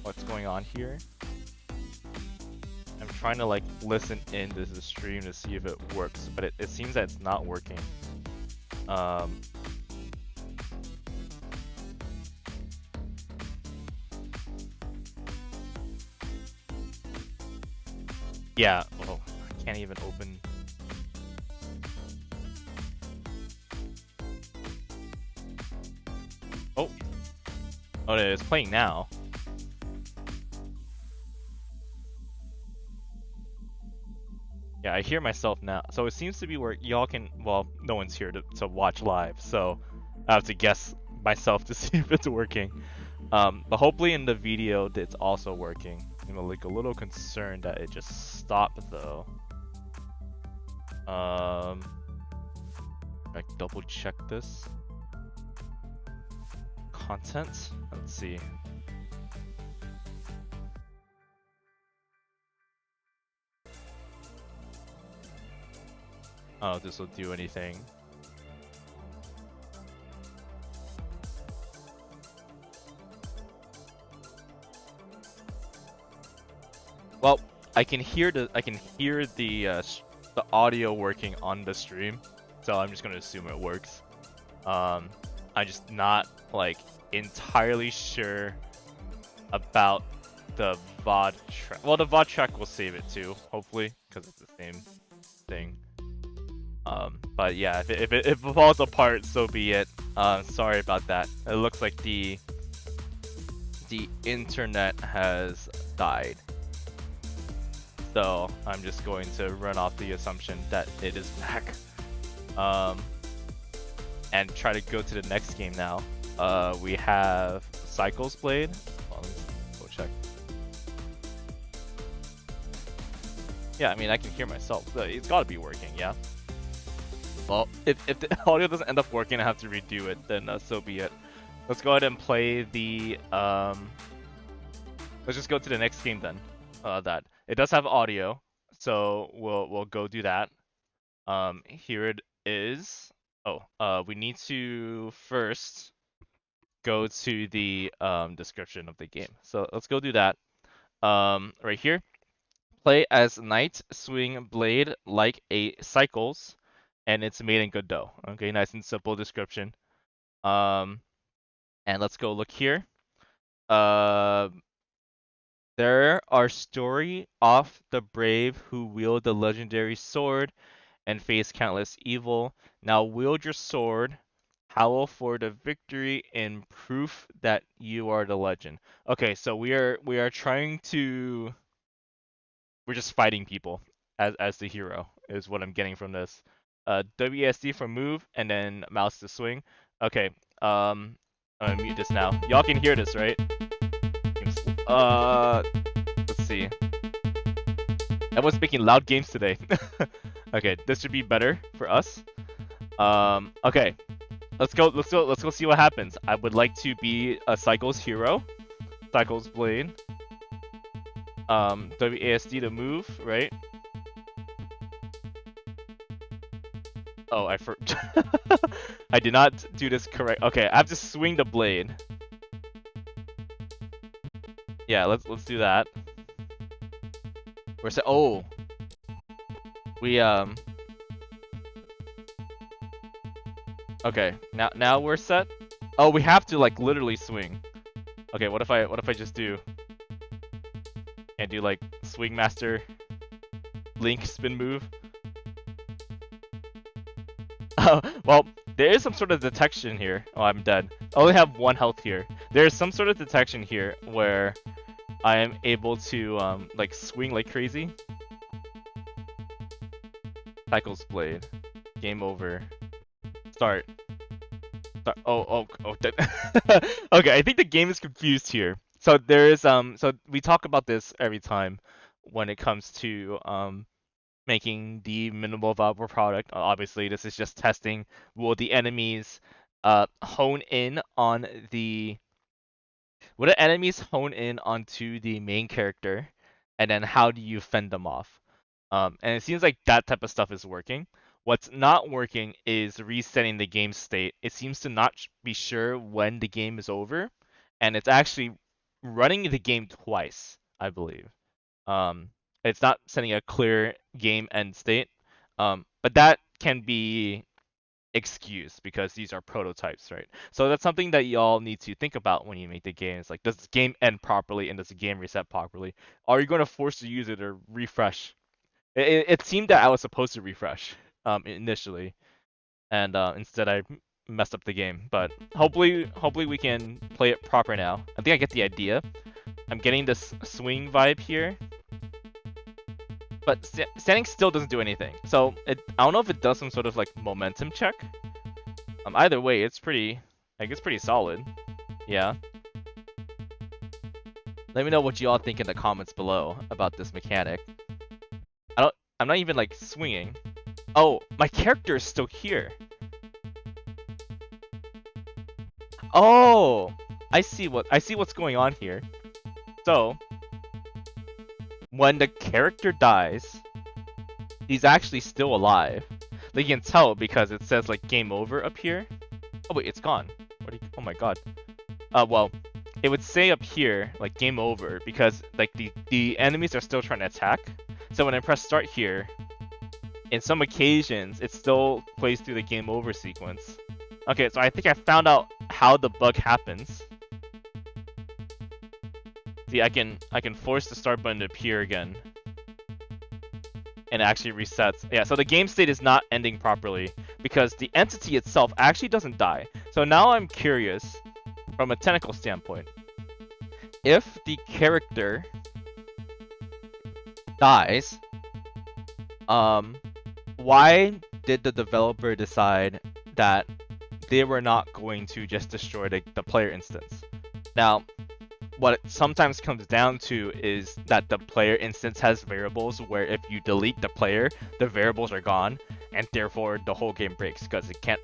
what's going on here. I'm trying to like listen into the stream to see if it works, but it seems that it's not working. Um, yeah, oh, I can't even open. Oh, oh, it's playing now. Yeah, I hear myself now. So it seems to be where y'all can, well, no one's here to watch live, so I have to guess myself to see if it's working. But hopefully in the video it's also working. I'm like a little concerned that it just stopped though. Like double check this. Content? Let's see. Oh, this will do anything. Well, I can hear the audio working on the stream, so I'm just gonna assume it works. I'm just not like entirely sure about the VOD track. Well, the VOD track will save it too, hopefully, because it's the same thing. But yeah, if it falls apart, so be it. Sorry about that. It looks like the internet has died. So I'm just going to run off the assumption that it is back. And try to go to the next game now. We have Cycles played. Well, let's go check. Yeah, I mean, I can hear myself. It's gotta be working, yeah? Well, if the audio doesn't end up working, I have to redo it, then so be it. Let's go ahead and play the, let's just go to the next game then. That. It does have audio, so we'll go do that. Here it is. Oh, we need to first go to the description of the game. So let's go do that. Right here. Play as Knight, swing blade like a cycles, and it's made in good dough. Okay, nice and simple description. And let's go look here. There are story of the brave who wield the legendary sword and face countless evil. Now wield your sword, howl for the victory, in proof that you are the legend. Okay, so we are trying to, we're just fighting people as the hero is what I'm getting from this. WSD for move and then mouse to swing. Okay, I'm gonna mute this now. Y'all can hear this, right? Let's see. Everyone's making loud games today. Okay, this should be better for us. Okay. Let's go see what happens. I would like to be a Cycles hero. Cycles blade. WASD to move, right? Oh, I did not do this correct. Okay, I have to swing the blade. Yeah, let's do that. We're set. Oh, we Okay, now we're set. Oh, we have to like literally swing. Okay, what if I just do and do like swing master, link spin move? Well, there is some sort of detection here. Oh, I'm dead. I only have 1 health here. There's some sort of detection here where I am able to like swing like crazy. Cycles blade. Game over. Start. Oh. Okay, I think the game is confused here. So there is so we talk about this every time when it comes to making the minimal viable product. Obviously, this is just testing. Will the enemies hone in on the onto the main character, and then how do you fend them off? And it seems like that type of stuff is working. What's not working is resetting the game state. It seems to not be sure when the game is over, and it's actually running the game twice, I believe. Um, it's not setting a clear game end state, but that can be excused because these are prototypes, right? So that's something that y'all need to think about when you make the game. It's like, does the game end properly and does the game reset properly? Are you going to force the user to refresh? It seemed that I was supposed to refresh initially, and instead I messed up the game. But hopefully we can play it proper now. I think I get the idea. I'm getting this swing vibe here, but standing still doesn't do anything. So I don't know if it does some sort of like momentum check. Either way, it's pretty. I think it's pretty solid. Yeah. Let me know what you all think in the comments below about this mechanic. I'm not even like swinging. Oh, my character is still here. Oh, I see what's going on here. So, when the character dies, he's actually still alive. Like, you can tell because it says like game over up here. Oh wait, it's gone. Oh my god. Well, it would say up here like game over because like the enemies are still trying to attack. So when I press start here, in some occasions it still plays through the game over sequence. Okay, so I think I found out how the bug happens. See, I can force the start button to appear again. And it actually resets. Yeah, so the game state is not ending properly because the entity itself actually doesn't die. So now I'm curious from a technical standpoint. If the character dies, why did the developer decide that they were not going to just destroy the player instance? Now, what it sometimes comes down to is that the player instance has variables where if you delete the player, the variables are gone, and therefore the whole game breaks because it can't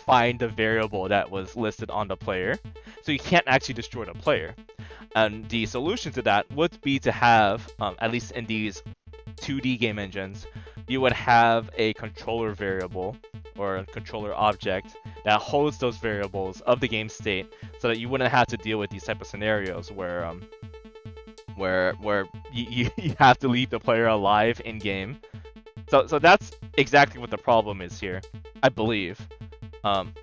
find the variable that was listed on the player. So you can't actually destroy the player. And the solution to that would be to have, at least in these 2D game engines, you would have a controller variable or a controller object that holds those variables of the game state so that you wouldn't have to deal with these type of scenarios where you have to leave the player alive in game. So that's exactly what the problem is here, I believe.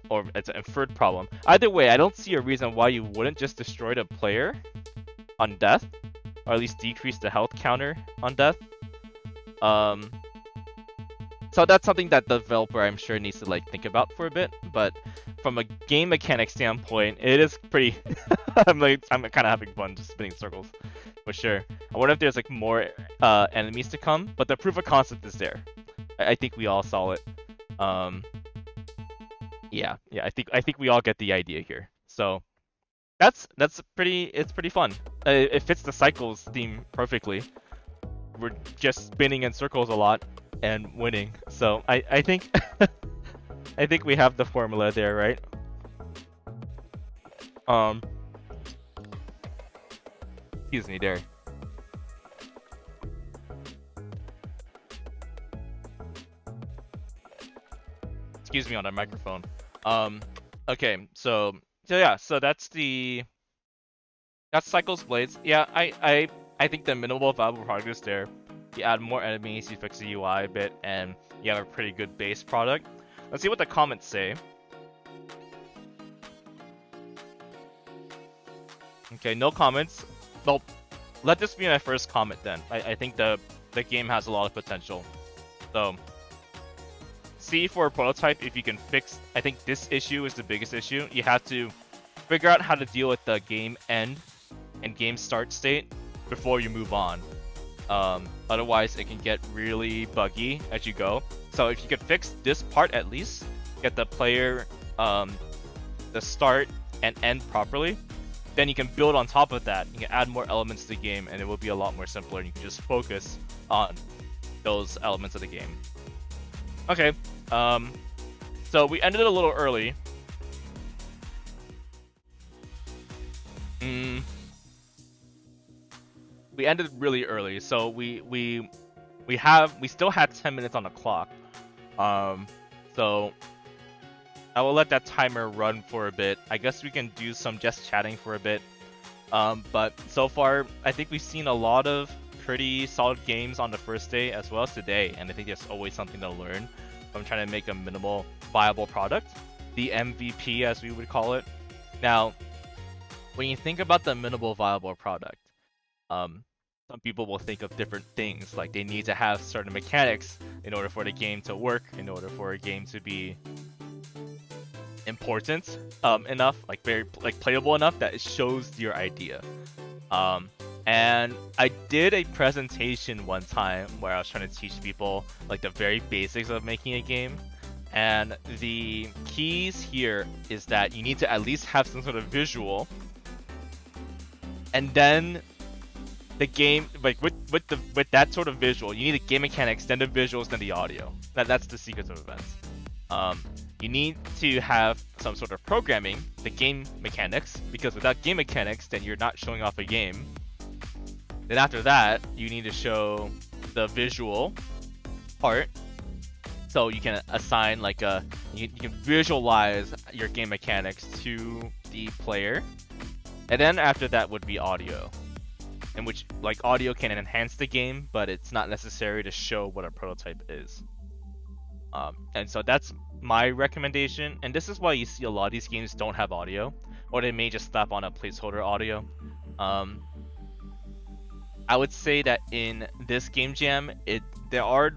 Or it's an inferred problem. Either way, I don't see a reason why you wouldn't just destroy the player on death, or at least decrease the health counter on death. So that's something that the developer, I'm sure, needs to like think about for a bit. But from a game mechanic standpoint, it is pretty. I'm kind of having fun just spinning circles, for sure. I wonder if there's like more enemies to come, but the proof of concept is there. I think we all saw it. Yeah, I think we all get the idea here. So that's pretty. It's pretty fun. It fits the cycles theme perfectly. We're just spinning in circles a lot and winning. So I think I think we have the formula there, right? Excuse me there. Excuse me on that microphone. Okay, so yeah, so that's Cycles Blades. Yeah, I think the minimal viable product is there. You add more enemies, you fix the UI a bit, and you have a pretty good base product. Let's see what the comments say. Okay, no comments. Well, let this be my first comment then. I think the game has a lot of potential. So, see for a prototype if you can fix. I think this issue is the biggest issue. You have to figure out how to deal with the game end and game start state before you move on. Otherwise, it can get really buggy as you go. So if you could fix this part at least, get the player the start and end properly, then you can build on top of that. You can add more elements to the game, and it will be a lot more simpler. And you can just focus on those elements of the game. Okay, so we ended it a little early. We ended really early, so we we still had 10 minutes on the clock. So I will let that timer run for a bit. I guess we can do some just chatting for a bit. But so far, I think we've seen a lot of pretty solid games on the first day as well as today, and I think there's always something to learn from trying to make a minimal viable product, the MVP as we would call it. Now, when you think about the minimal viable product, some people will think of different things, like they need to have certain mechanics in order for the game to work, in order for a game to be important enough, like very like playable enough that it shows your idea. And I did a presentation one time where I was trying to teach people like the very basics of making a game. And the keys here is that you need to at least have some sort of visual, and then the game, like with that sort of visual, you need a game mechanics, then the visuals, then the audio. That's the secret of events. You need to have some sort of programming, the game mechanics, because without game mechanics, then you're not showing off a game. Then after that, you need to show the visual part, so you can assign like you can visualize your game mechanics to the player. And then after that would be audio, in which like audio can enhance the game, but it's not necessary to show what a prototype is. And so that's my recommendation, and this is why you see a lot of these games don't have audio, or they may just slap on a placeholder audio. I would say that in this game jam, there are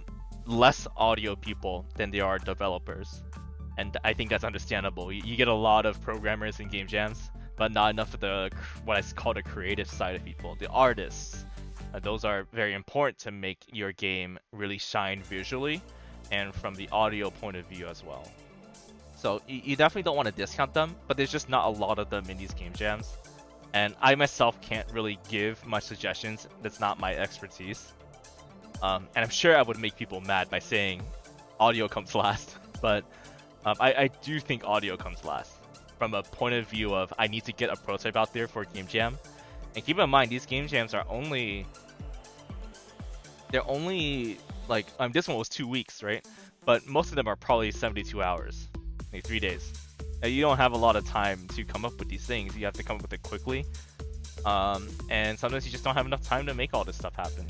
less audio people than there are developers, and I think that's understandable. You get a lot of programmers in game jams, but not enough of the what I call the creative side of people, the artists. Those are very important to make your game really shine visually and from the audio point of view as well. So you definitely don't want to discount them, but there's just not a lot of them in these game jams. And I myself can't really give much suggestions. That's not my expertise. And I'm sure I would make people mad by saying audio comes last, but I do think audio comes last from a point of view of I need to get a prototype out there for a game jam. And keep in mind, these game jams are only like this one was 2 weeks, right? But most of them are probably 72 hours, like 3 days. You don't have a lot of time to come up with these things. You have to come up with it quickly, and sometimes you just don't have enough time to make all this stuff happen.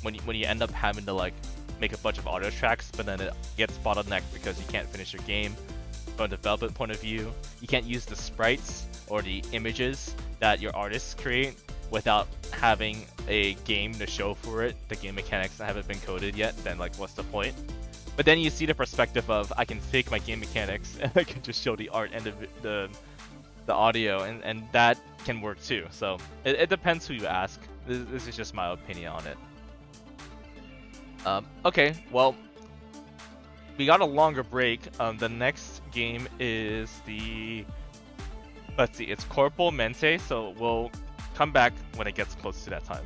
When you end up having to like make a bunch of audio tracks, but then it gets bottlenecked because you can't finish your game. From a development point of view, you can't use the sprites or the images that your artists create without having a game to show for it. The game mechanics haven't been coded yet, then like what's the point? But then you see the perspective of I can fake my game mechanics and I can just show the art and the audio, and that can work too. So it depends who you ask. This is just my opinion on it. Okay, well, we got a longer break. The next game is let's see, it's CORPO MENTE, so we'll come back when it gets close to that time.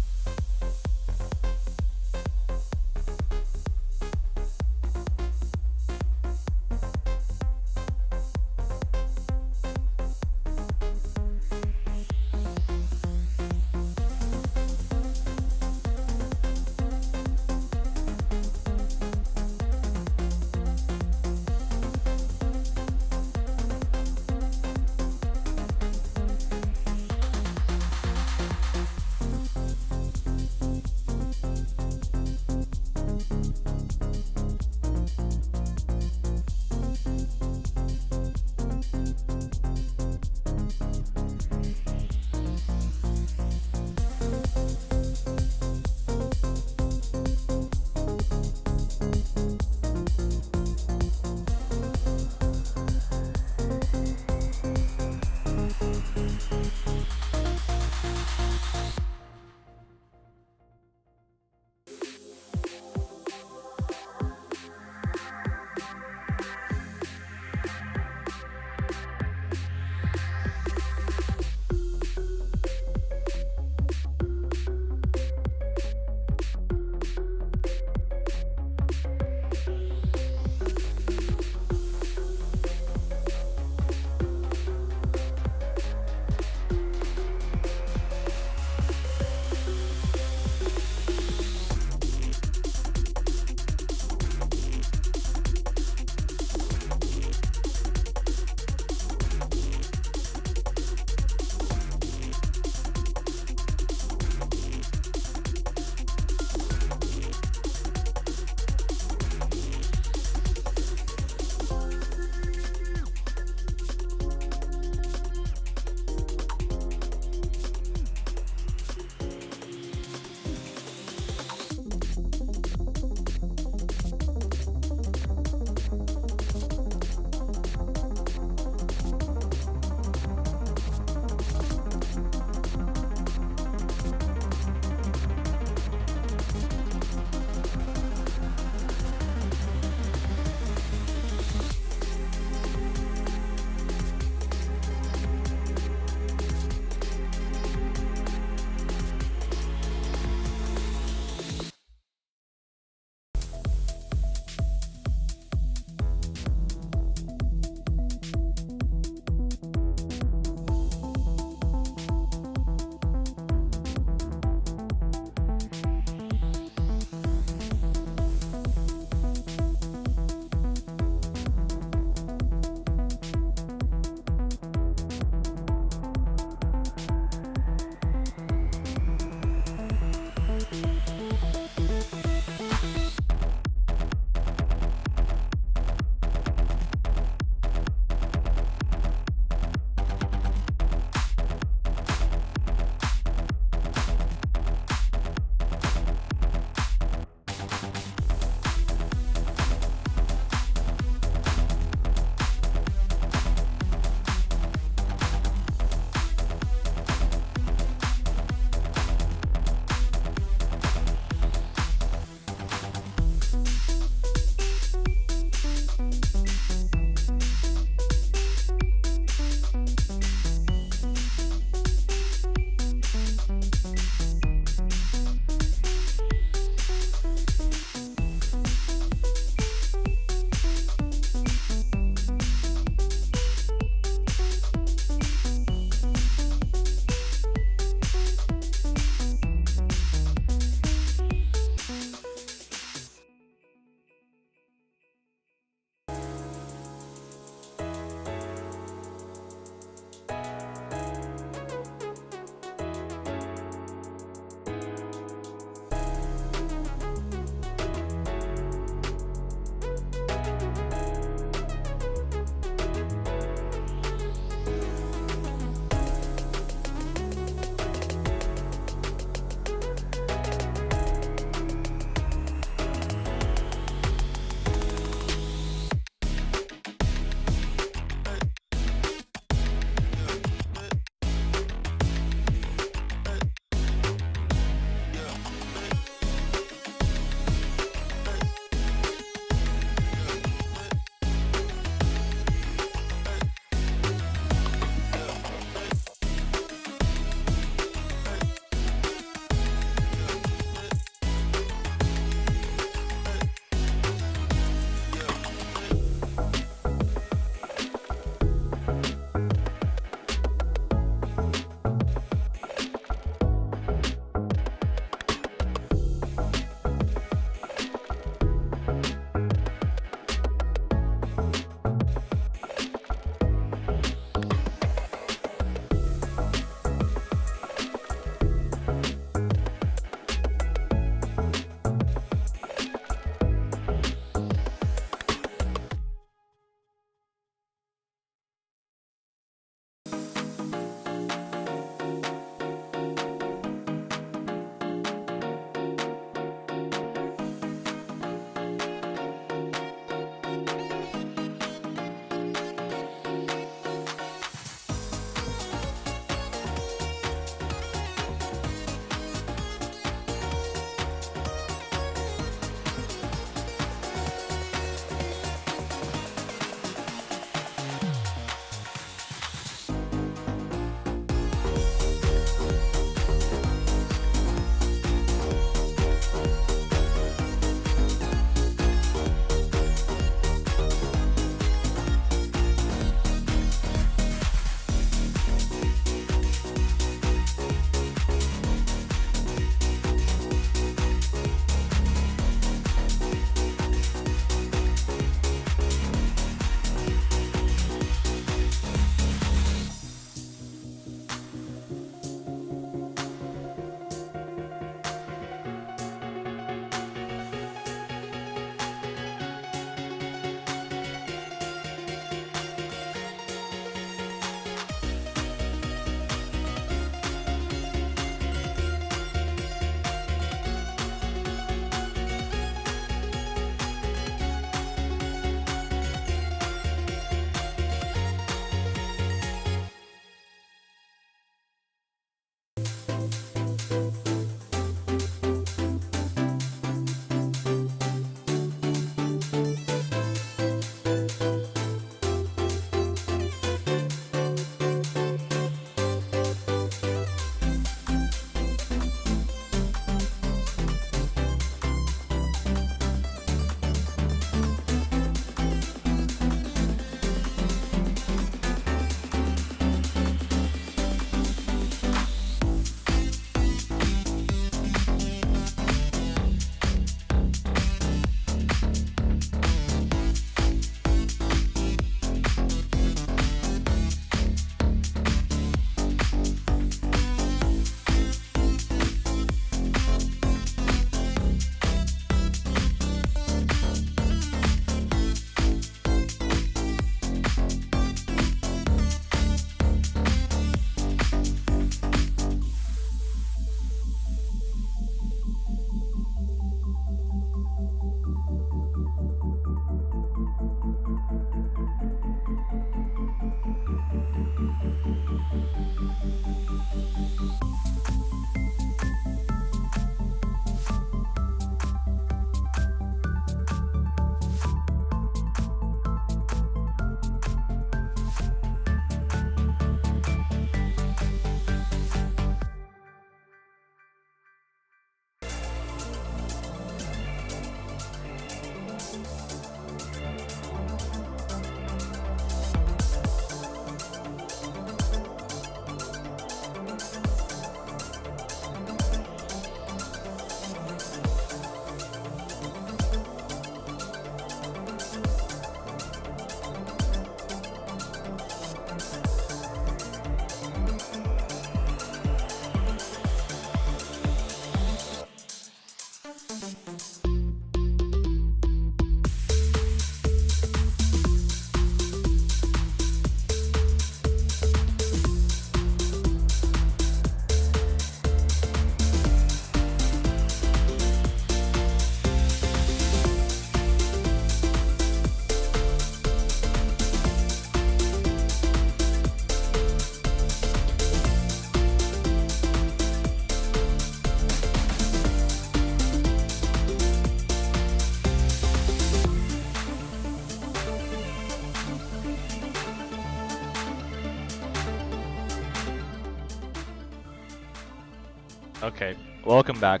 Okay, welcome back.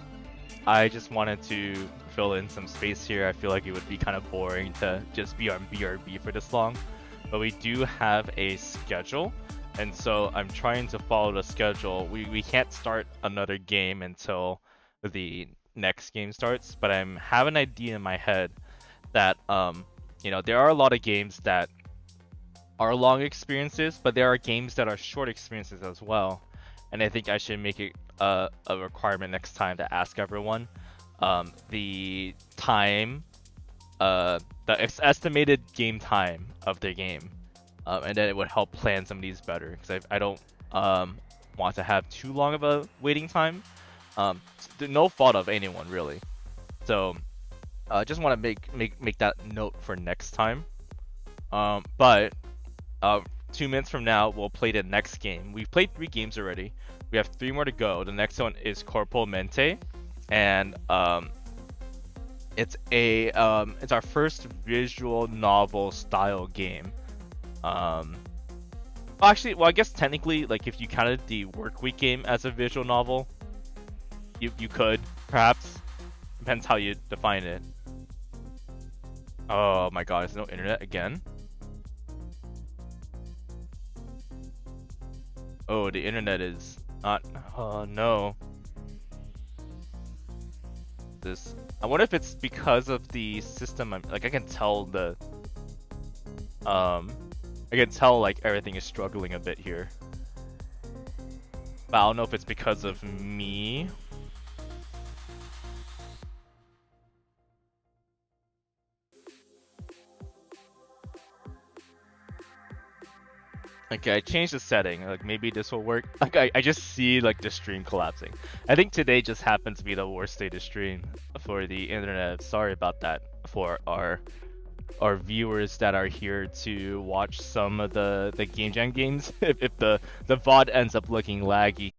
I just wanted to fill in some space here. I feel like it would be kind of boring to just be on BRB for this long, but we do have a schedule, and so I'm trying to follow the schedule. We can't start another game until the next game starts, but I have an idea in my head that there are a lot of games that are long experiences, but there are games that are short experiences as well. And I think I should make it a requirement next time to ask everyone the time, the estimated game time of their game, and then it would help plan some of these better because I don't want to have too long of a waiting time. No fault of anyone really. So I just want to make that note for next time. But 2 minutes from now, we'll play the next game. We've played 3 games already. We have 3 more to go. The next one is CORPO MENTE, and it's our first visual novel style game. Actually, well, I guess technically, like if you counted the work week game as a visual novel, you could perhaps. Depends how you define it. Oh my god, there's no internet again. Oh, the internet is not. Oh no. This. I wonder if it's because of the system. Like I can tell um, I can tell like everything is struggling a bit here. But I don't know if it's because of me. Okay, I changed the setting. Like maybe this will work. Like I just see like the stream collapsing. I think today just happens to be the worst day to stream for the internet. Sorry about that for our viewers that are here to watch some of the game jam games. If the VOD ends up looking laggy.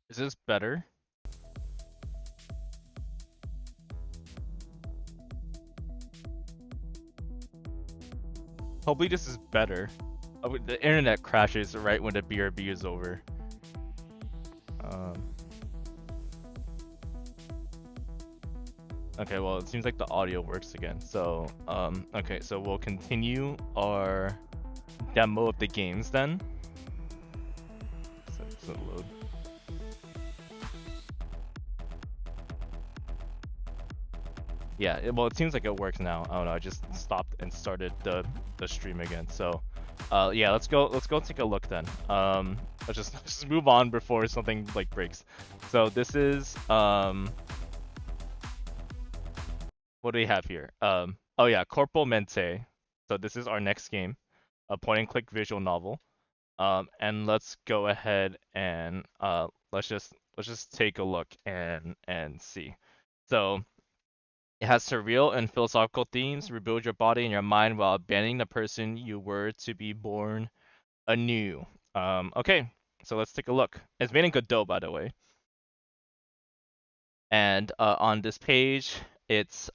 Is this better? Hopefully this is better. Oh, the internet crashes right when the BRB is over. Um, okay, well it seems like the audio works again. So okay, so we'll continue our demo of the games then. So load. Yeah, well it seems like it works now. I don't know. I just stopped and started the stream again. So, yeah, let's go take a look then. Let's just move on before something like breaks. So this is what do we have here? Oh yeah, Corpo Mente. So this is our next game, a point and click visual novel. And let's go ahead and let's just take a look and see. So it has surreal and philosophical themes. Rebuild your body and your mind while abandoning the person you were to be born anew. Okay, so let's take a look. It's made in Godot, by the way. And on this page, it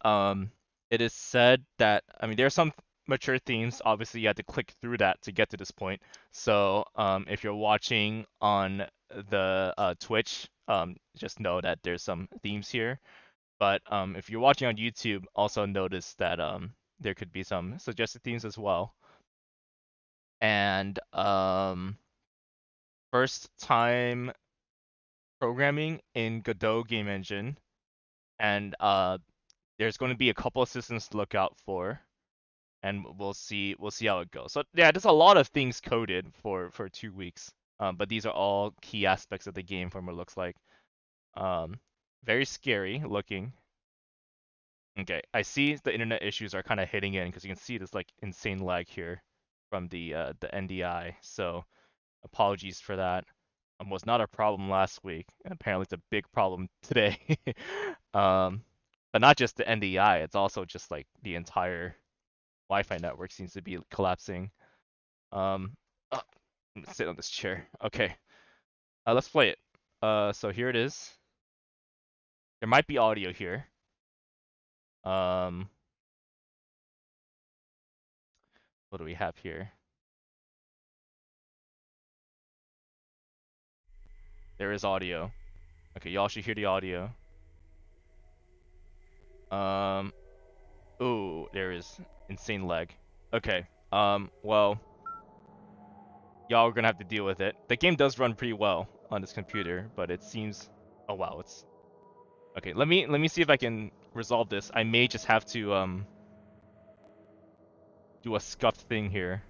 is said that there are some mature themes. Obviously, you have to click through that to get to this point. So if you're watching on the Twitch, just know that there's some themes here. But if you're watching on YouTube, also notice that there could be some suggested themes as well. And first time programming in Godot game engine, and there's going to be a couple of systems to look out for, and we'll see how it goes. So yeah, there's a lot of things coded for 2 weeks. But these are all key aspects of the game from what it looks like. Um, Very scary looking. Okay, I see the internet issues are kind of hitting in because you can see this like insane lag here from the NDI. So apologies for that. Was not a problem last week. Apparently it's a big problem today. um, but not just the NDI, it's also just like the entire Wi-Fi network seems to be collapsing. Oh, let me sit on this chair. Okay, let's play it. So here it is. There might be audio here. What do we have here? There is audio. Okay, y'all should hear the audio. Ooh, there is insane lag. Okay. Well, y'all are gonna have to deal with it. The game does run pretty well on this computer, but it seems. Oh wow, it's. Okay, let me see if I can resolve this. I may just have to do a scuffed thing here.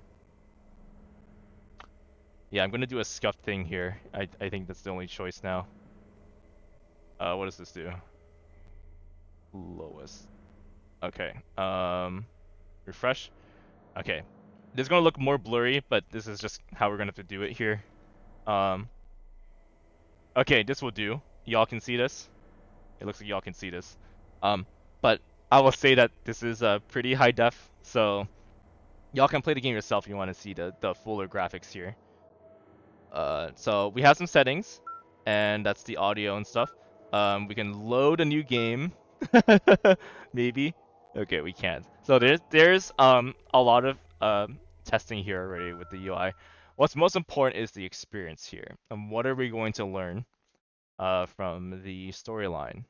Yeah, I'm gonna do a scuffed thing here. I think that's the only choice now. What does this do? Lowest. Okay. Refresh. Okay. This is gonna look more blurry, but this is just how we're gonna have to do it here. Um. Okay, this will do. Y'all can see this. It looks like y'all can see this. Um, but I will say that this is pretty high def, so y'all can play the game yourself if you want to see the fuller graphics here. So we have some settings, and that's the audio and stuff. We can load a new game, maybe. Okay, we can't. So there's a lot of testing here already with the UI. What's most important is the experience here, and what are we going to learn from the storyline.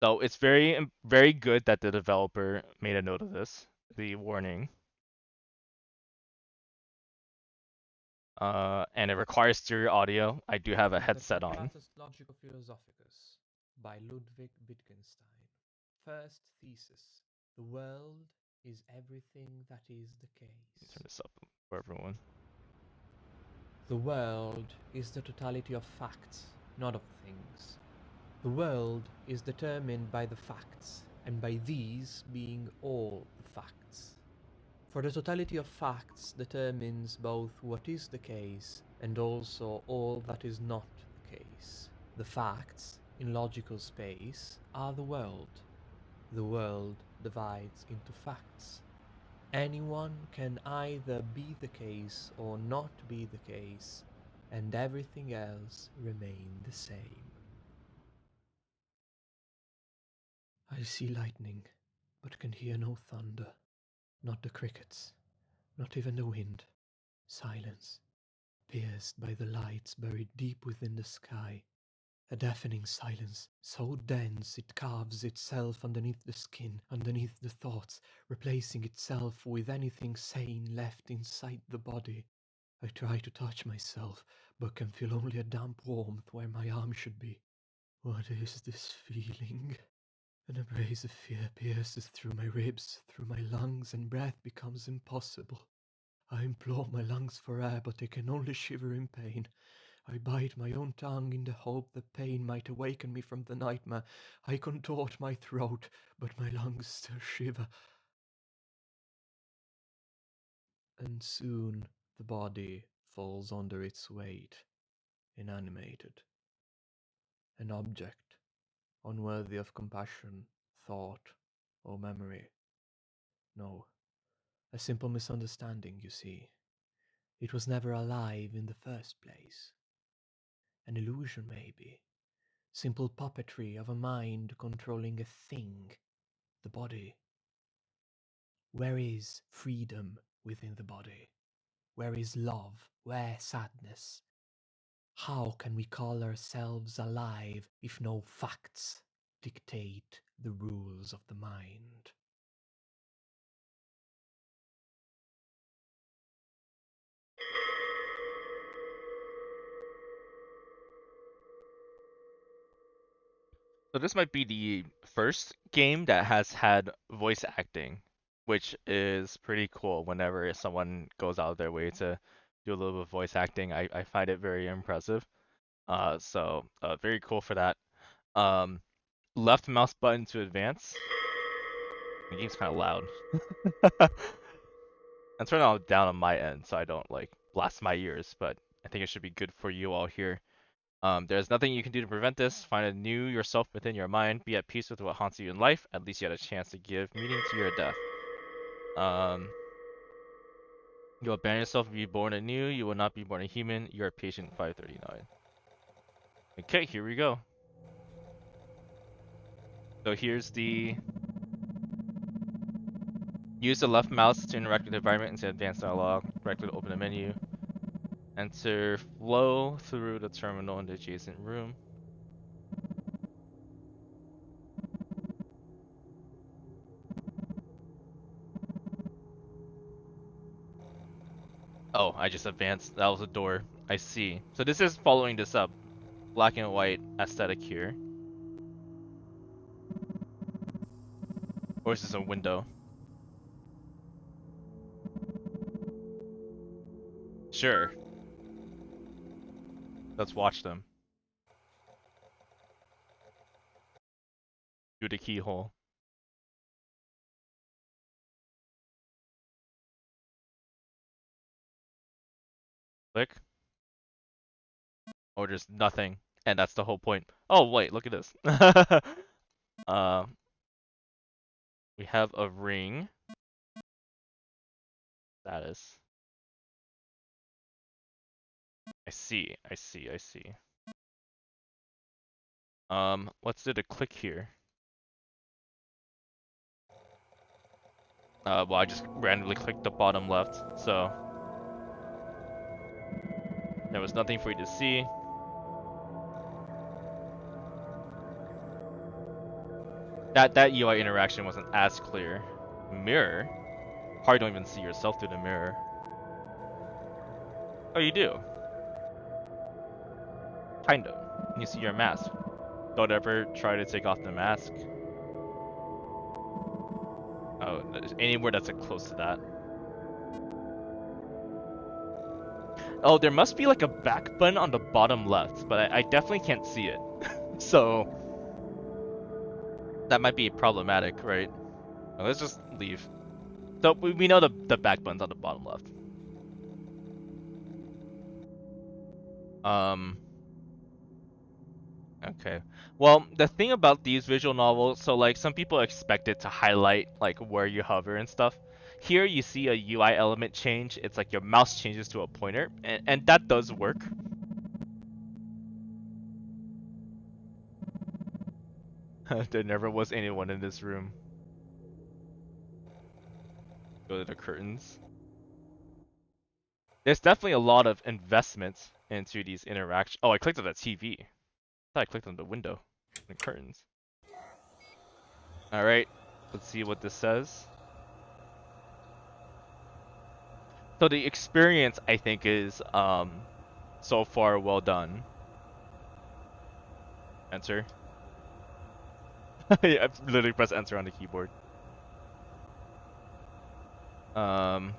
So it's very good that the developer made a note of this, the warning. And it requires stereo audio. I do have a The headset on. Tractatus Logico-Philosophicus by Ludwig Wittgenstein. First thesis. The world is everything that is the Turn case. this up for everyone. The world is the totality of facts, not of things. The world is determined by the facts, and by these being all the facts. For the totality of facts determines both what is the case and also all that is not the case. The facts, in logical space, are the world. The world divides into facts. Anyone can either be the case or not be the case, and everything else remain the same. I see lightning, but can hear no thunder, not the crickets, not even the wind. Silence, pierced by the lights buried deep within the sky. A deafening silence, so dense it carves itself underneath the skin, underneath the thoughts, replacing itself with anything sane left inside the body. I try to touch myself, but can feel only a damp warmth where my arm should be. What is this feeling? An abrasive fear pierces through my ribs, through my lungs, and breath becomes impossible. I implore my lungs for air, but they can only shiver in pain. I bite my own tongue in the hope that pain might awaken me from the nightmare. I contort my throat, but my lungs still shiver. And soon the body falls under its weight, inanimated. An object, unworthy of compassion, thought, or memory. No, a simple misunderstanding, you see. It was never alive in the first place. An illusion, maybe. Simple puppetry of a mind controlling a thing, the body. Where is freedom within the body? Where is love? Where sadness? How can we call ourselves alive if no facts dictate the rules of the mind? So this might be the first game that has had voice acting, which is pretty cool. Whenever someone goes out of their way to do a little bit of voice acting, I find it very impressive. So very cool for that. Um, left mouse button to advance. The game's kind of loud. I'm turning it down on my end so I don't like blast my ears, but I think it should be good for you all here. There's nothing you can do to prevent this. Find a new yourself within your mind. Be at peace with what haunts you in life. At least you had a chance to give meaning to your death. Um, you'll abandon yourself and be born anew. You will not be born a human. You are patient 539. Okay, here we go. So here's the use the left mouse to interact with the environment into advanced dialog. Right click to open the menu. Enter flow through the terminal in the adjacent room. Oh, I just advanced. That was a door. I see. So this is following this up. Black and white aesthetic here. Or is this a window? Sure. Let's watch them. Through the keyhole. Click. Or just nothing. And that's the whole point. Oh, wait, look at this. uh, we have a ring. Status. I see, I see, I see. Let's do the click here. Well, I just randomly clicked the bottom left, so there was nothing for you to see. That UI interaction wasn't as clear. Mirror? Probably don't even see yourself through the mirror. Oh, you do. Kind of. You see your mask. Don't ever try to take off the mask. Oh, anywhere that's close to that. Oh, there must be like a back button on the bottom left, but I definitely can't see it. So that might be problematic, right? Let's just leave. So we know the back button's on the bottom left. Um. Okay. Well, the thing about these visual novels, so like some people expect it to highlight like where you hover and stuff. Here you see a UI element change. It's like your mouse changes to a pointer, and that does work. There never was anyone in this room. Go to the curtains. There's definitely a lot of investment into these interactions. Oh, I clicked on the TV. I thought I clicked on the window. The curtains. Alright, let's see what this says. So the experience, I think, is so far well done. Enter. Yeah, I've literally pressed enter on the keyboard. Um.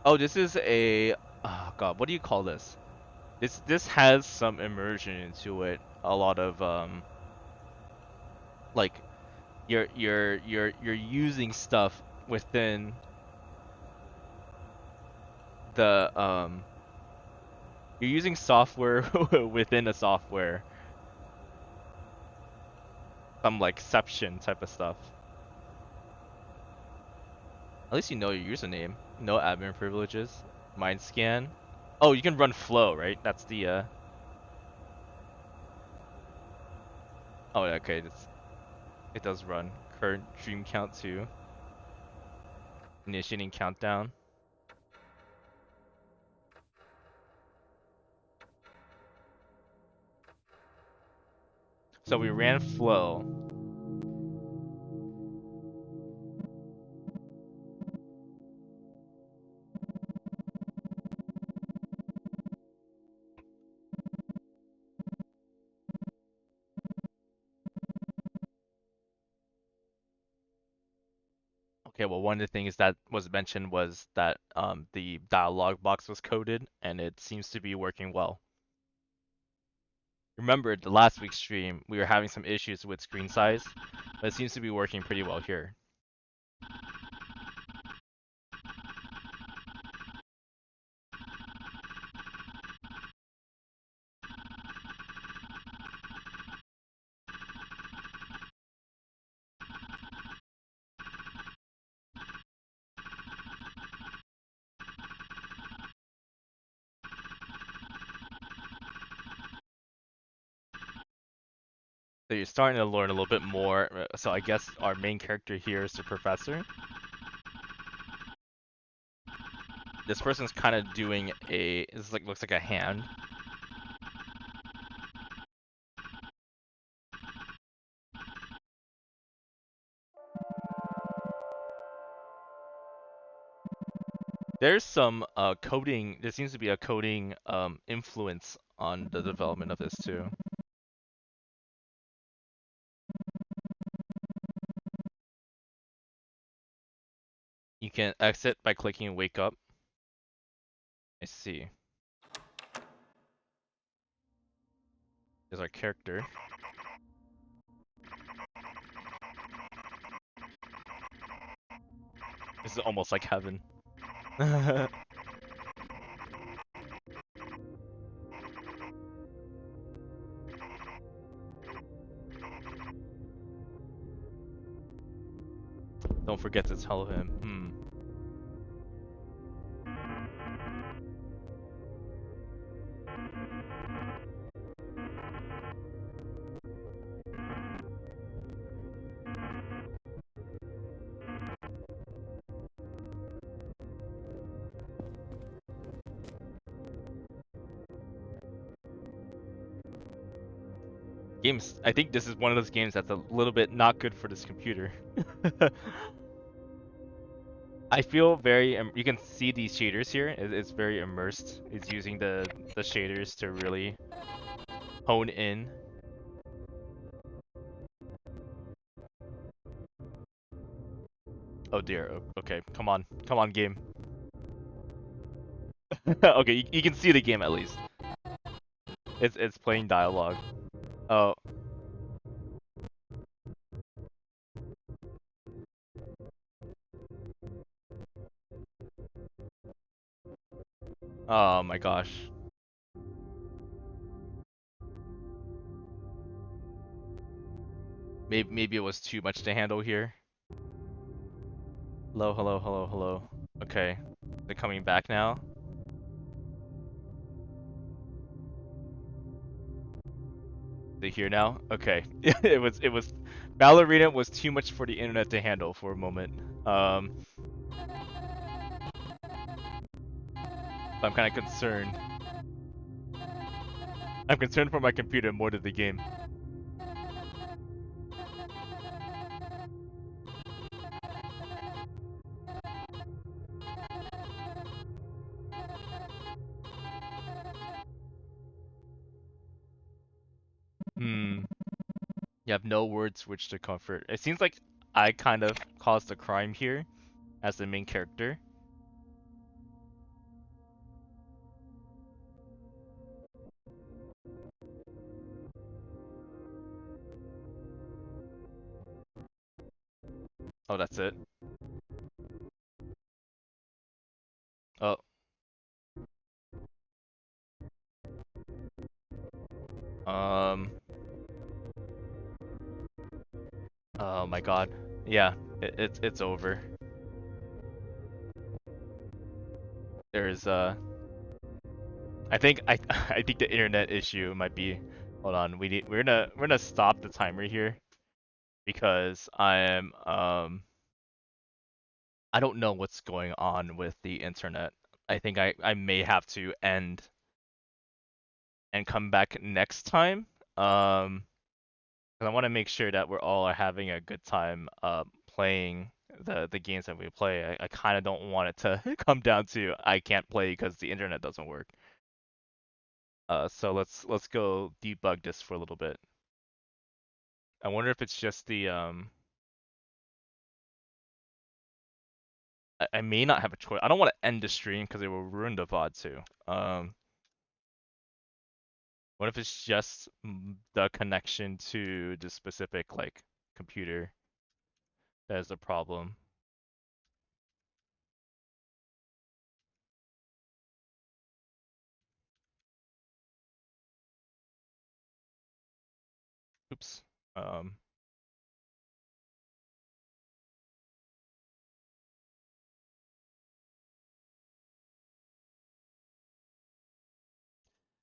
Oh, this is a. Oh God, what do you call this? This has some immersion into it. A lot of like you're using stuff within the you're using software within a software. Some like exception type of stuff. At least you know your username. No admin privileges. Mind scan. Oh, you can run flow, right? That's the Oh, okay. It does run. Current dream count too. Initiating countdown. So we ran flow. Okay, well, one of the things that was mentioned was that the dialog box was coded, and it seems to be working well. Remember, the last week's stream, we were having some issues with screen size, but it seems to be working pretty well here. So you're starting to learn a little bit more. So I guess our main character here is the professor. This person's kind of doing a. This like looks like a hand. There's some coding. There seems to be a coding influence on the development of this too. You can exit by clicking wake up. I see. There's our character. This is almost like heaven. Don't forget to tell him. Games. I think this is one of those games that's a little bit not good for this computer. I feel very. You can see these shaders here. It's very immersed. It's using the shaders to really hone in. Oh dear. Okay, come on, game. Okay, you can see the game at least. It's playing dialogue. Oh, oh my gosh. Maybe it was too much to handle here. Hello, hello, hello, hello. Okay, they're coming back now. They here now? Okay. It was Ballerina was too much for the internet to handle for a moment. I'm kind of concerned. I'm concerned for my computer more than the game. Hmm. You have no words which to comfort. It seems like I kind of caused the crime here as the main character. Oh, that's it. Oh, um, oh my god. Yeah, it's over. There's I think I think the internet issue might be. Hold on, we're gonna stop the timer here because I don't know what's going on with the internet. I think I may have to end and come back next time. 'Cause I want to make sure that we're all are having a good time playing the games that we play. I kind of don't want it to come down to I can't play because the internet doesn't work. So let's go debug this for a little bit. I wonder if it's just the I may not have a choice. I don't want to end the stream because it will ruin the VOD too. What if it's just the connection to the specific like computer that is the problem? Oops. Um,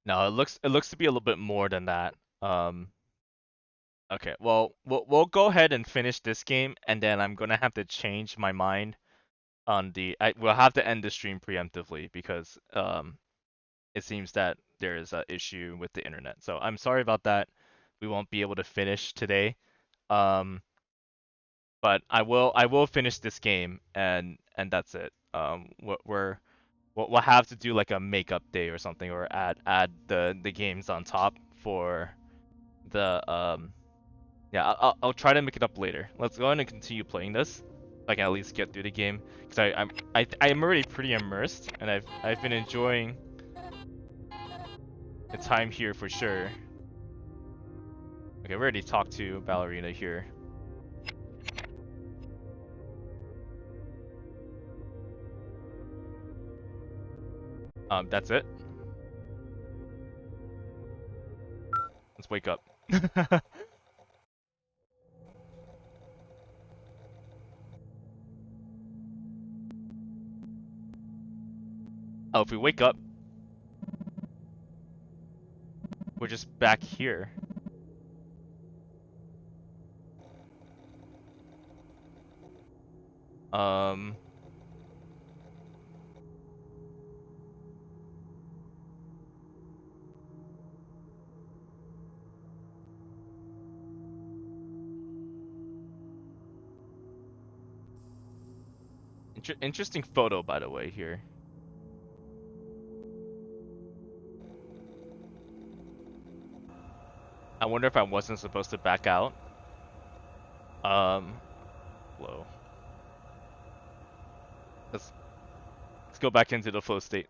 no, it looks to be a little bit more than that. Um, Okay, well, we'll go ahead and finish this game, and then I'm gonna have to change my mind on we'll have to end the stream preemptively because it seems that there is an issue with the internet. So I'm sorry about that. We won't be able to finish today. Um, but I will finish this game, and that's it. We'll have to do like a makeup day or something, or add the games on top for the yeah, I'll try to make it up later. Let's go ahead and continue playing this, so I can at least get through the game, because I'm already pretty immersed, and I've been enjoying the time here for sure. Okay, we already talked to Ballerina here. That's it. Let's wake up. Oh, if we wake up, we're just back here. Um, interesting photo, by the way, here. I wonder if I wasn't supposed to back out. Flow. Let's go back into the flow state.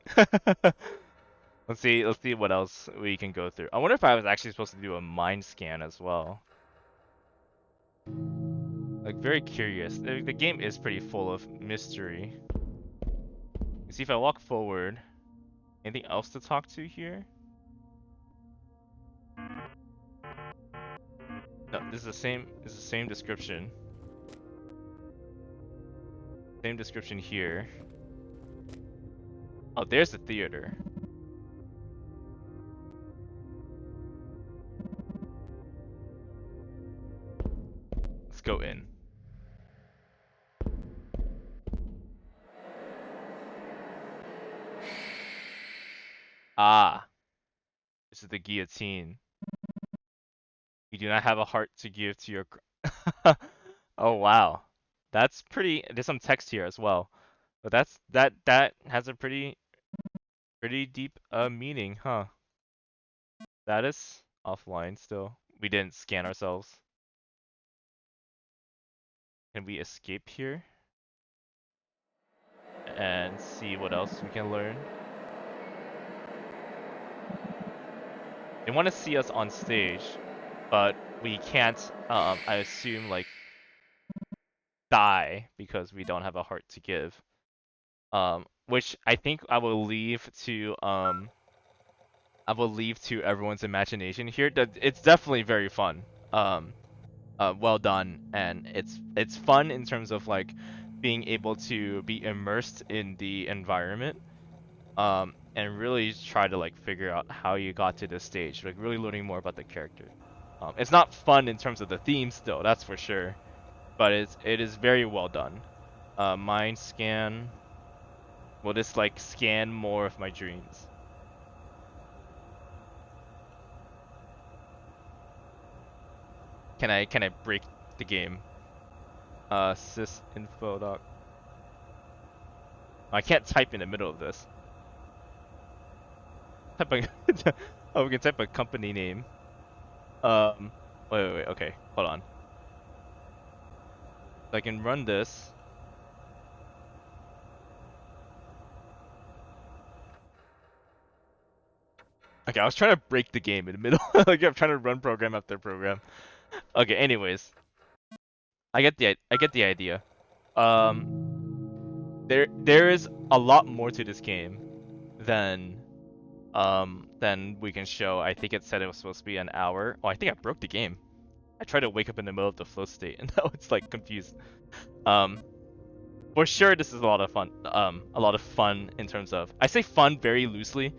Let's see what else we can go through. I wonder if I was actually supposed to do a mind scan as well. Like, very curious. The game is pretty full of mystery. You see, if I walk forward, anything else to talk to here? No, this is the same. This is the same description. Same description here. Oh, there's the theater. Let's go in. Ah, this is the guillotine. You do not have a heart to give to your. Oh wow, that's pretty. There's some text here as well, but that has a pretty deep meaning, huh? Status offline still. We didn't scan ourselves. Can we escape here and see what else we can learn? They want to see us on stage, but we can't. I assume like die because we don't have a heart to give. Which I think I will leave to everyone's imagination here. That it's definitely very fun. Well done, and it's fun in terms of like being able to be immersed in the environment, and really try to like figure out how you got to this stage, like really learning more about the character. It's not fun in terms of the theme still, that's for sure, but it is very well done. Mind scan. Will this like scan more of my dreams? Can I break the game? Sys info doc. I can't type in the middle of this. Type a oh, we can type a company name. Wait, okay, hold on. So I can run this. Okay, I was trying to break the game in the middle. Like I'm trying to run program after program. Okay, anyways, I get the idea. Um, there is a lot more to this game than we can show. I think it said it was supposed to be an hour. Oh, I think I broke the game. I tried to wake up in the middle of the flow state, and now it's like confused. Um, for sure, this is a lot of fun. A lot of fun in terms of, I say fun very loosely.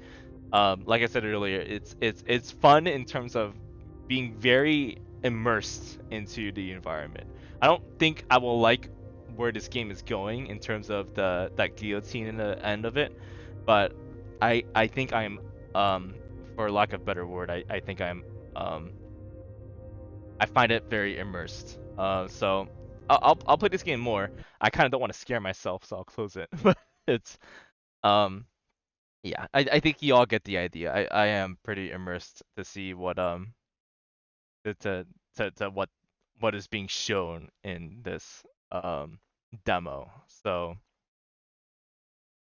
Like I said earlier, it's fun in terms of being very immersed into the environment. I don't think I will like where this game is going in terms of that guillotine in the end of it, but I think I'm um for lack of a better word, I think um I find it very immersed. So I'll play this game more. I kind of don't want to scare myself, so I'll close it. But it's um yeah, I think you all get the idea. I am pretty immersed to see what to to to what is being shown in this demo.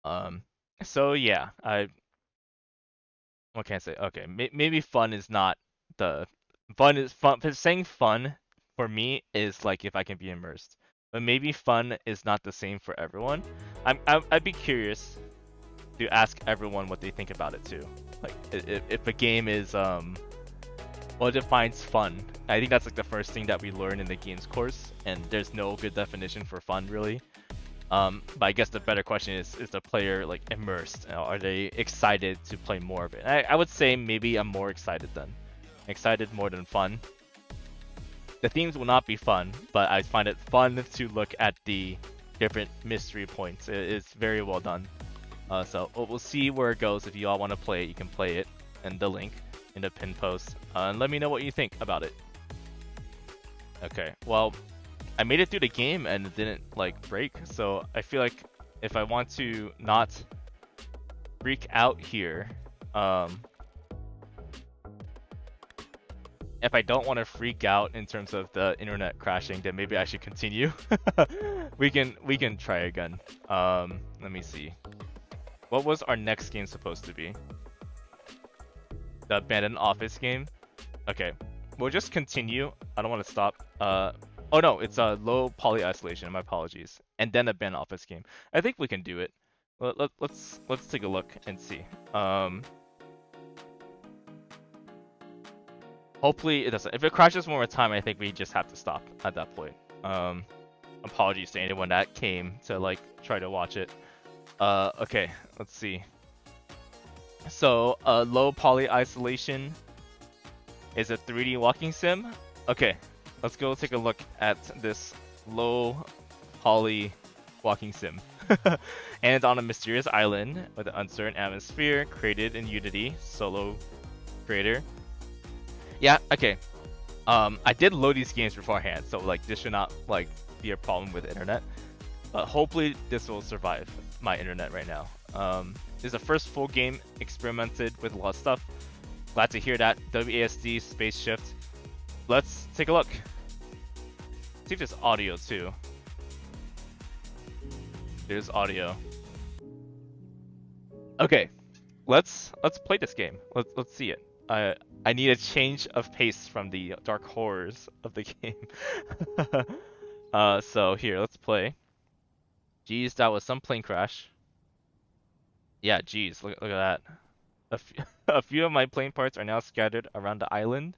Um so yeah, I what can I say? Okay, maybe fun is not the fun is fun. Saying fun for me is like if I can be immersed, but maybe fun is not the same for everyone. I'd be curious to ask everyone what they think about it too. Like if a game is what defines fun. I think that's like the first thing that we learn in the games course, and there's no good definition for fun really. But I guess the better question is the player like immersed? Are they excited to play more of it? I would say maybe I'm more excited then. Excited more than fun. The themes will not be fun, but I find it fun to look at the different mystery points. It's very well done. So we'll see where it goes. If you all want to play it, you can play it, and the link in the pin post. And let me know what you think about it. Okay, well, I made it through the game and it didn't like break, so I feel like if I want to not freak out here, if I don't want to freak out in terms of the internet crashing, then maybe I should continue. we can try again. Let me see. What was our next game supposed to be? The abandoned office game? Okay. We'll just continue. I don't want to stop. Oh no, it's a low poly isolation. My apologies. And then a ban office game. I think we can do it. Let's take a look and see. Hopefully it doesn't. If it crashes one more time, I think we just have to stop at that point. Apologies to anyone that came to like try to watch it. Okay, let's see. So, low poly isolation is a 3D walking sim. Okay, let's go take a look at this low poly walking sim. And it's on a mysterious island with an uncertain atmosphere created in Unity, solo creator. Yeah, okay. I did load these games beforehand, so like this should not like be a problem with internet. But hopefully this will survive my internet right now. This is the first full game experimented with a lot of stuff. Glad to hear that. WASD, space shift. Let's take a look. See if there's audio too. There's audio. Okay, let's play this game. Let's see it. I need a change of pace from the dark horrors of the game. So here, let's play. Geez, that was some plane crash. Yeah, geez, look at that. A few of my plane parts are now scattered around the island.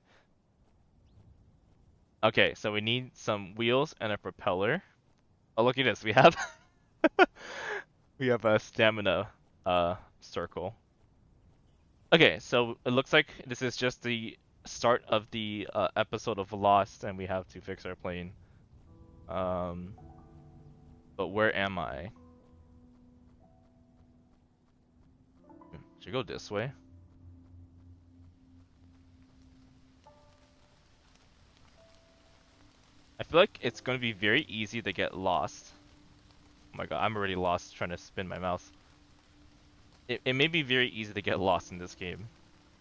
Okay, so we need some wheels and a propeller. Oh, look at this. We have we have a stamina circle. Okay, so it looks like this is just the start of the episode of Lost, and we have to fix our plane. But where am I? Should I go this way? I feel like it's going to be very easy to get lost. Oh my god, I'm already lost trying to spin my mouse. It may be very easy to get lost in this game,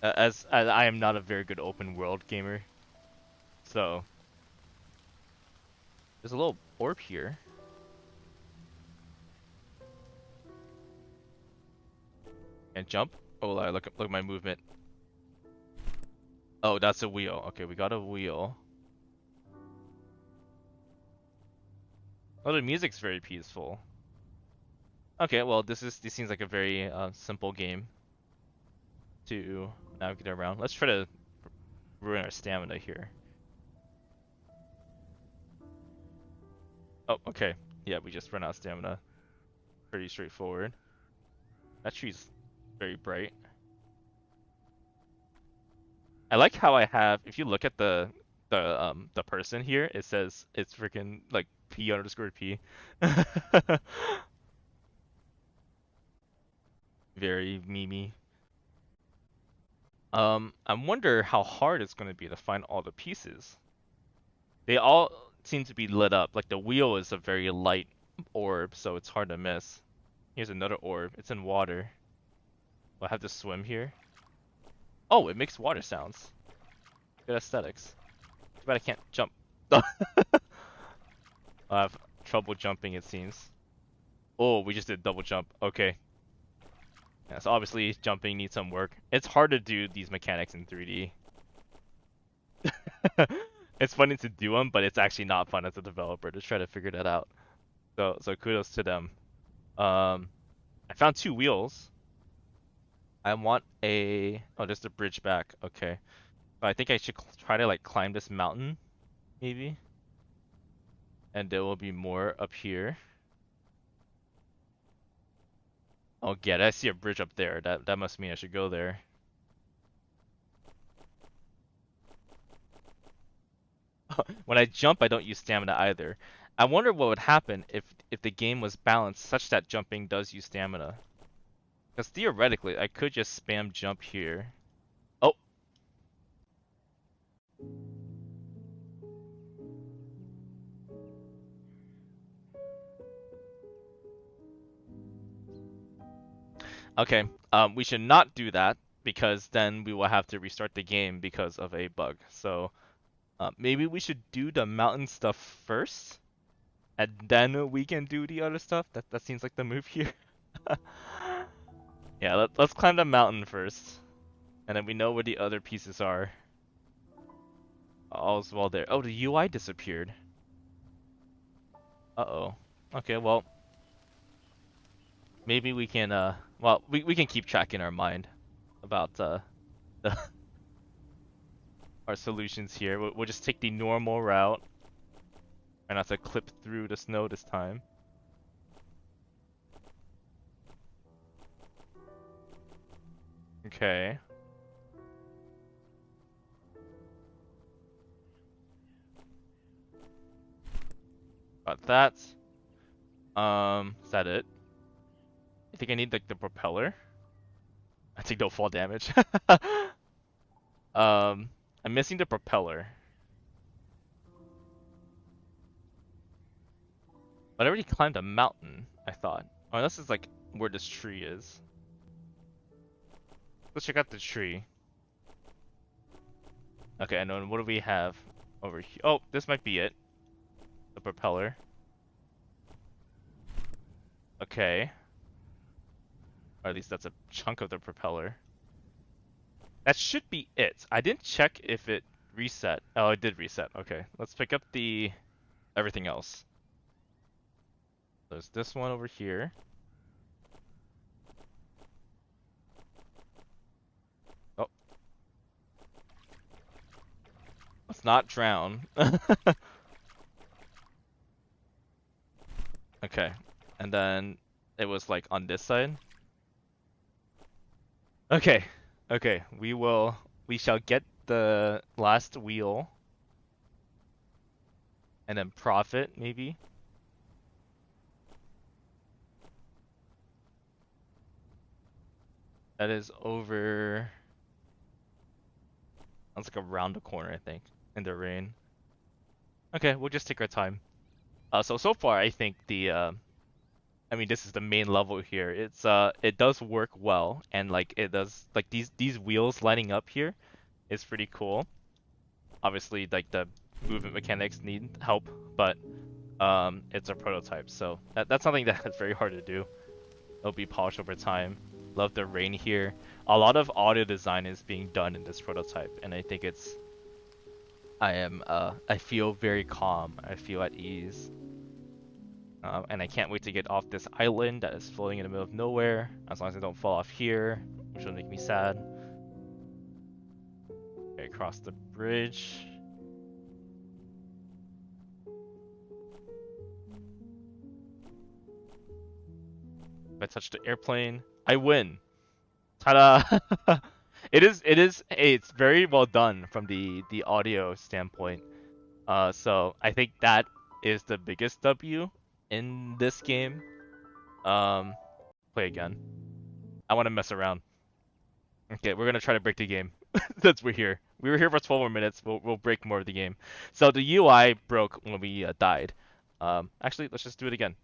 as I am not a very good open world gamer. So there's a little orb here. And jump. Oh, look at my movement. Oh, that's a wheel. Okay, we got a wheel. Oh, the music's very peaceful. Okay, well this seems like a very simple game to navigate around. Let's try to ruin our stamina here. Oh, okay. Yeah, we just run out of stamina. Pretty straightforward. That tree's very bright. I like how I have, if you look at the the person here, it says it's freaking like P_P. Very memey. I wonder how hard it's gonna be to find all the pieces. They all seem to be lit up. Like the wheel is a very light orb, so it's hard to miss. Here's another orb. It's in water. Do I have to swim here? Oh, it makes water sounds. Good aesthetics. Too bad I can't jump. I have trouble jumping, it seems. Oh, we just did double jump. Okay. Yeah, so obviously jumping needs some work. It's hard to do these mechanics in 3D. It's funny to do them, but it's actually not fun as a developer to try to figure that out. So kudos to them. I found 2 wheels. I want a... Oh, there's the bridge back. Okay. So I think I should try to like climb this mountain, maybe. And there will be more up here. Oh, yeah, I see a bridge up there. That must mean I should go there. When I jump, I don't use stamina either. I wonder what would happen if the game was balanced such that jumping does use stamina. Because theoretically, I could just spam jump here. Oh! Okay, we should not do that because then we will have to restart the game because of a bug. So maybe we should do the mountain stuff first, and then we can do the other stuff. That seems like the move here. Yeah, let's climb the mountain first, and then we know where the other pieces are. All's well there. Oh, the UI disappeared. Uh-oh. Okay, well, maybe we can well, we can keep track in our mind about the our solutions here. We'll just take the normal route and not to clip through the snow this time. Okay. Got that. Is that it? I think I need like the propeller. I think they'll fall damage. I'm missing the propeller. But I already climbed a mountain, I thought. Oh, this is like where this tree is. Let's check out the tree. Okay, and then what do we have over here? Oh, this might be it. The propeller. Okay. Or at least that's a chunk of the propeller. That should be it. I didn't check if it reset. Oh, it did reset. Okay, let's pick up the everything else. There's this one over here. Oh. Let's not drown. Okay. And then it was like on this side. Okay. Okay. We shall get the last wheel. And then profit, maybe. That is over. That's like around the corner, I think, in the rain. Okay, we'll just take our time. So far, I think I mean, this is the main level here. It does work well, and like it does, like these wheels lining up here is pretty cool. Obviously, like the movement mechanics need help, but it's a prototype, so that's something that's very hard to do. It'll be polished over time. Love the rain here. A lot of audio design is being done in this prototype, and I think I feel very calm. I feel at ease. And I can't wait to get off this island that is floating in the middle of nowhere, as long as I don't fall off here, which will make me sad. Okay, across the bridge. If I touch the airplane, I win! Ta-da! Hey, it's very well done from the audio standpoint. So I think that is the biggest W in this game. Um, Play again. I want to mess around. Okay, we're gonna try to break the game. Since we're here. We were here for 12 more minutes. We'll break more of the game. So the UI broke when we died. Actually, let's just do it again.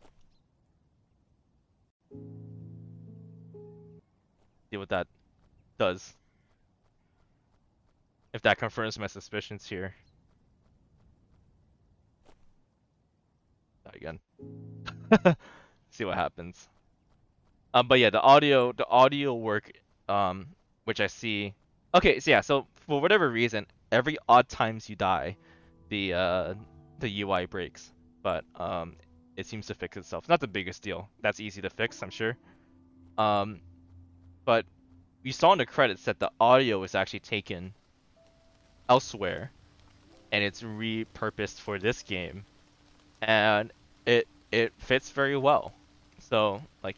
See what that does. If that confirms my suspicions here. Die again. See what happens. But yeah, the audio work, which I see. Okay, so yeah, so for whatever reason, every odd times you die, the uh, the UI breaks, but it seems to fix itself. Not the biggest deal. That's easy to fix, I'm sure. Um, but you saw in the credits that the audio is actually taken elsewhere, and it's repurposed for this game, and it fits very well. So like,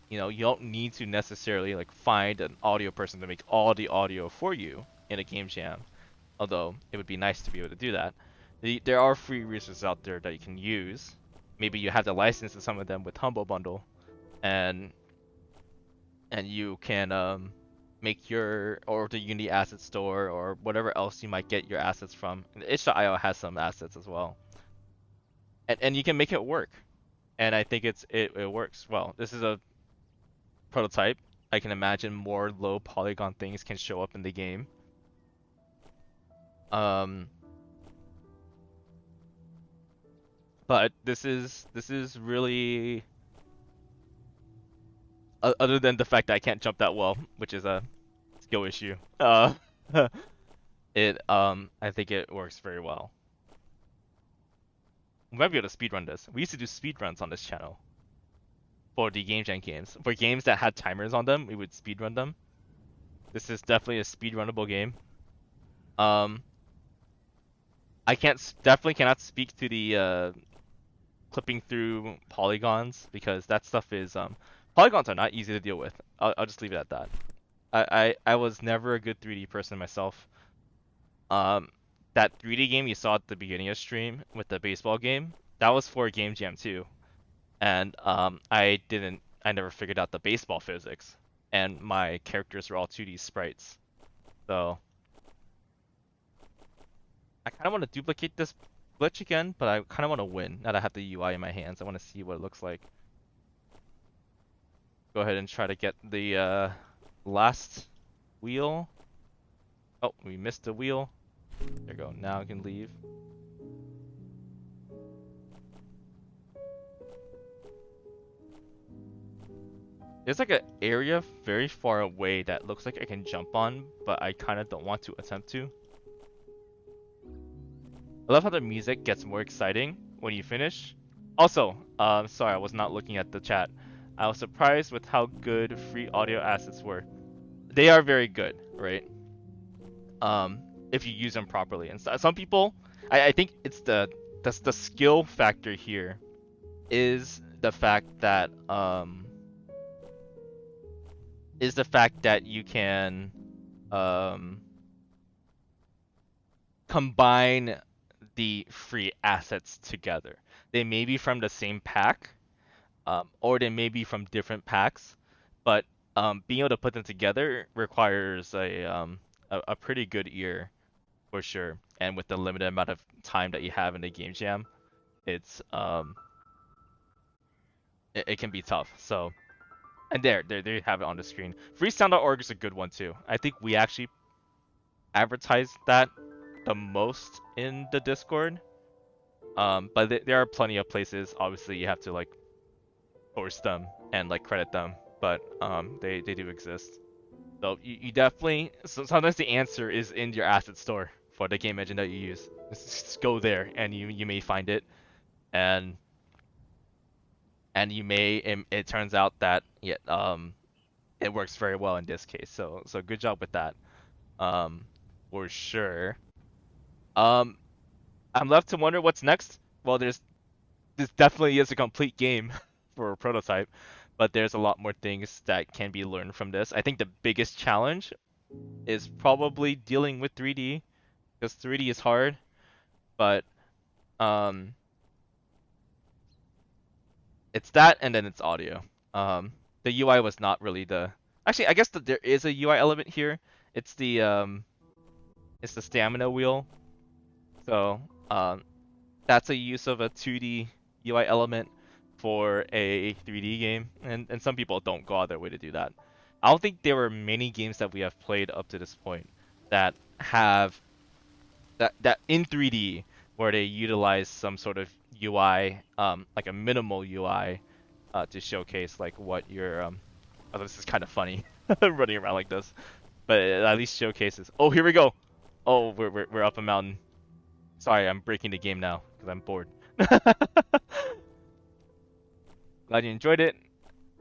you don't need to necessarily like find an audio person to make all the audio for you in a game jam. Although it would be nice to be able to do that. There are free resources out there that you can use. Maybe you have the license to some of them with Humble Bundle, and you can make your or the Unity asset store or whatever else you might get your assets from. And itch.io has some assets as well, and you can make it work. And I think it works well. This is a prototype. I can imagine more low polygon things can show up in the game. Um, but this is really other than the fact that I can't jump that well, which is a skill issue. I think it works very well. We might be able to speedrun this. We used to do speedruns on this channel for the Game Jam games. For games that had timers on them, we would speedrun them. This is definitely a speedrunnable game. Um, I definitely cannot speak to the clipping through polygons because that stuff is polygons are not easy to deal with. I'll just leave it at that. I was never a good 3D person myself. Um, that 3D game you saw at the beginning of stream with the baseball game, that was for Game Jam too. And I never figured out the baseball physics. And my characters were all 2D sprites. So I kind of want to duplicate this glitch again, but I kind of want to win. Now that I have the UI in my hands, I want to see what it looks like. Go ahead and try to get the last wheel. Oh, we missed the wheel. There you go. Now I can leave. There's like an area very far away that looks like I can jump on, but I kind of don't want to attempt to. I love how the music gets more exciting when you finish. Also, sorry, I was not looking at the chat. I was surprised with how good free audio assets were. They are very good, right? If you use them properly. And some people, I think it's the skill factor here is the fact that you can combine the free assets together. They may be from the same pack, or they may be from different packs, but being able to put them together requires a pretty good ear for sure. And with the limited amount of time that you have in the game jam, it can be tough. So, and there you have it on the screen. Freesound.org is a good one too. I think we actually advertise that the most in the Discord. But there are plenty of places. Obviously, you have to like source them and like credit them, but they do exist. So you definitely sometimes the answer is in your asset store for the game engine that you use. Just go there and you may find it, and you may it turns out that it works very well in this case. So good job with that. For sure. Um, I'm left to wonder what's next. Well, this definitely is a complete game for a prototype, but there's a lot more things that can be learned from this. I think the biggest challenge is probably dealing with 3D because 3D is hard, but um, it's that and then it's audio. The UI was not really the. Actually, I guess that there is a UI element here. It's it's the stamina wheel. So that's a use of a 2D UI element for a 3D game, and some people don't go out their way to do that. I don't think there were many games that we have played up to this point that have that in 3D where they utilize some sort of UI, like a minimal UI, to showcase like what your Oh, this is kind of funny running around like this, but it at least showcases. Oh, here we go. Oh, we're up a mountain. Sorry, I'm breaking the game now because I'm bored. Glad you enjoyed it.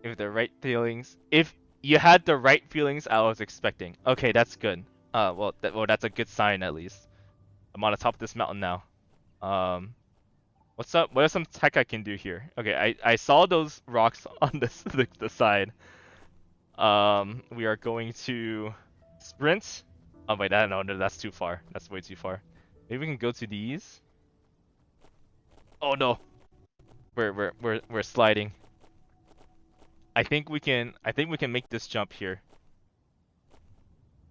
If the right feelings, if you had the right feelings, I was expecting. Okay, that's good. Well, that's a good sign at least. I'm on the top of this mountain now. Um, what's up? What are some tech I can do here? Okay, I saw those rocks on this the side. We are going to sprint. Oh wait, no, that's too far. That's way too far. Maybe we can go to these. Oh no, we're sliding. I think we can. I think we can make this jump here.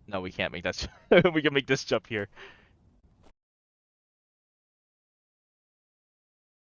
No, we can't make that. We can make this jump here.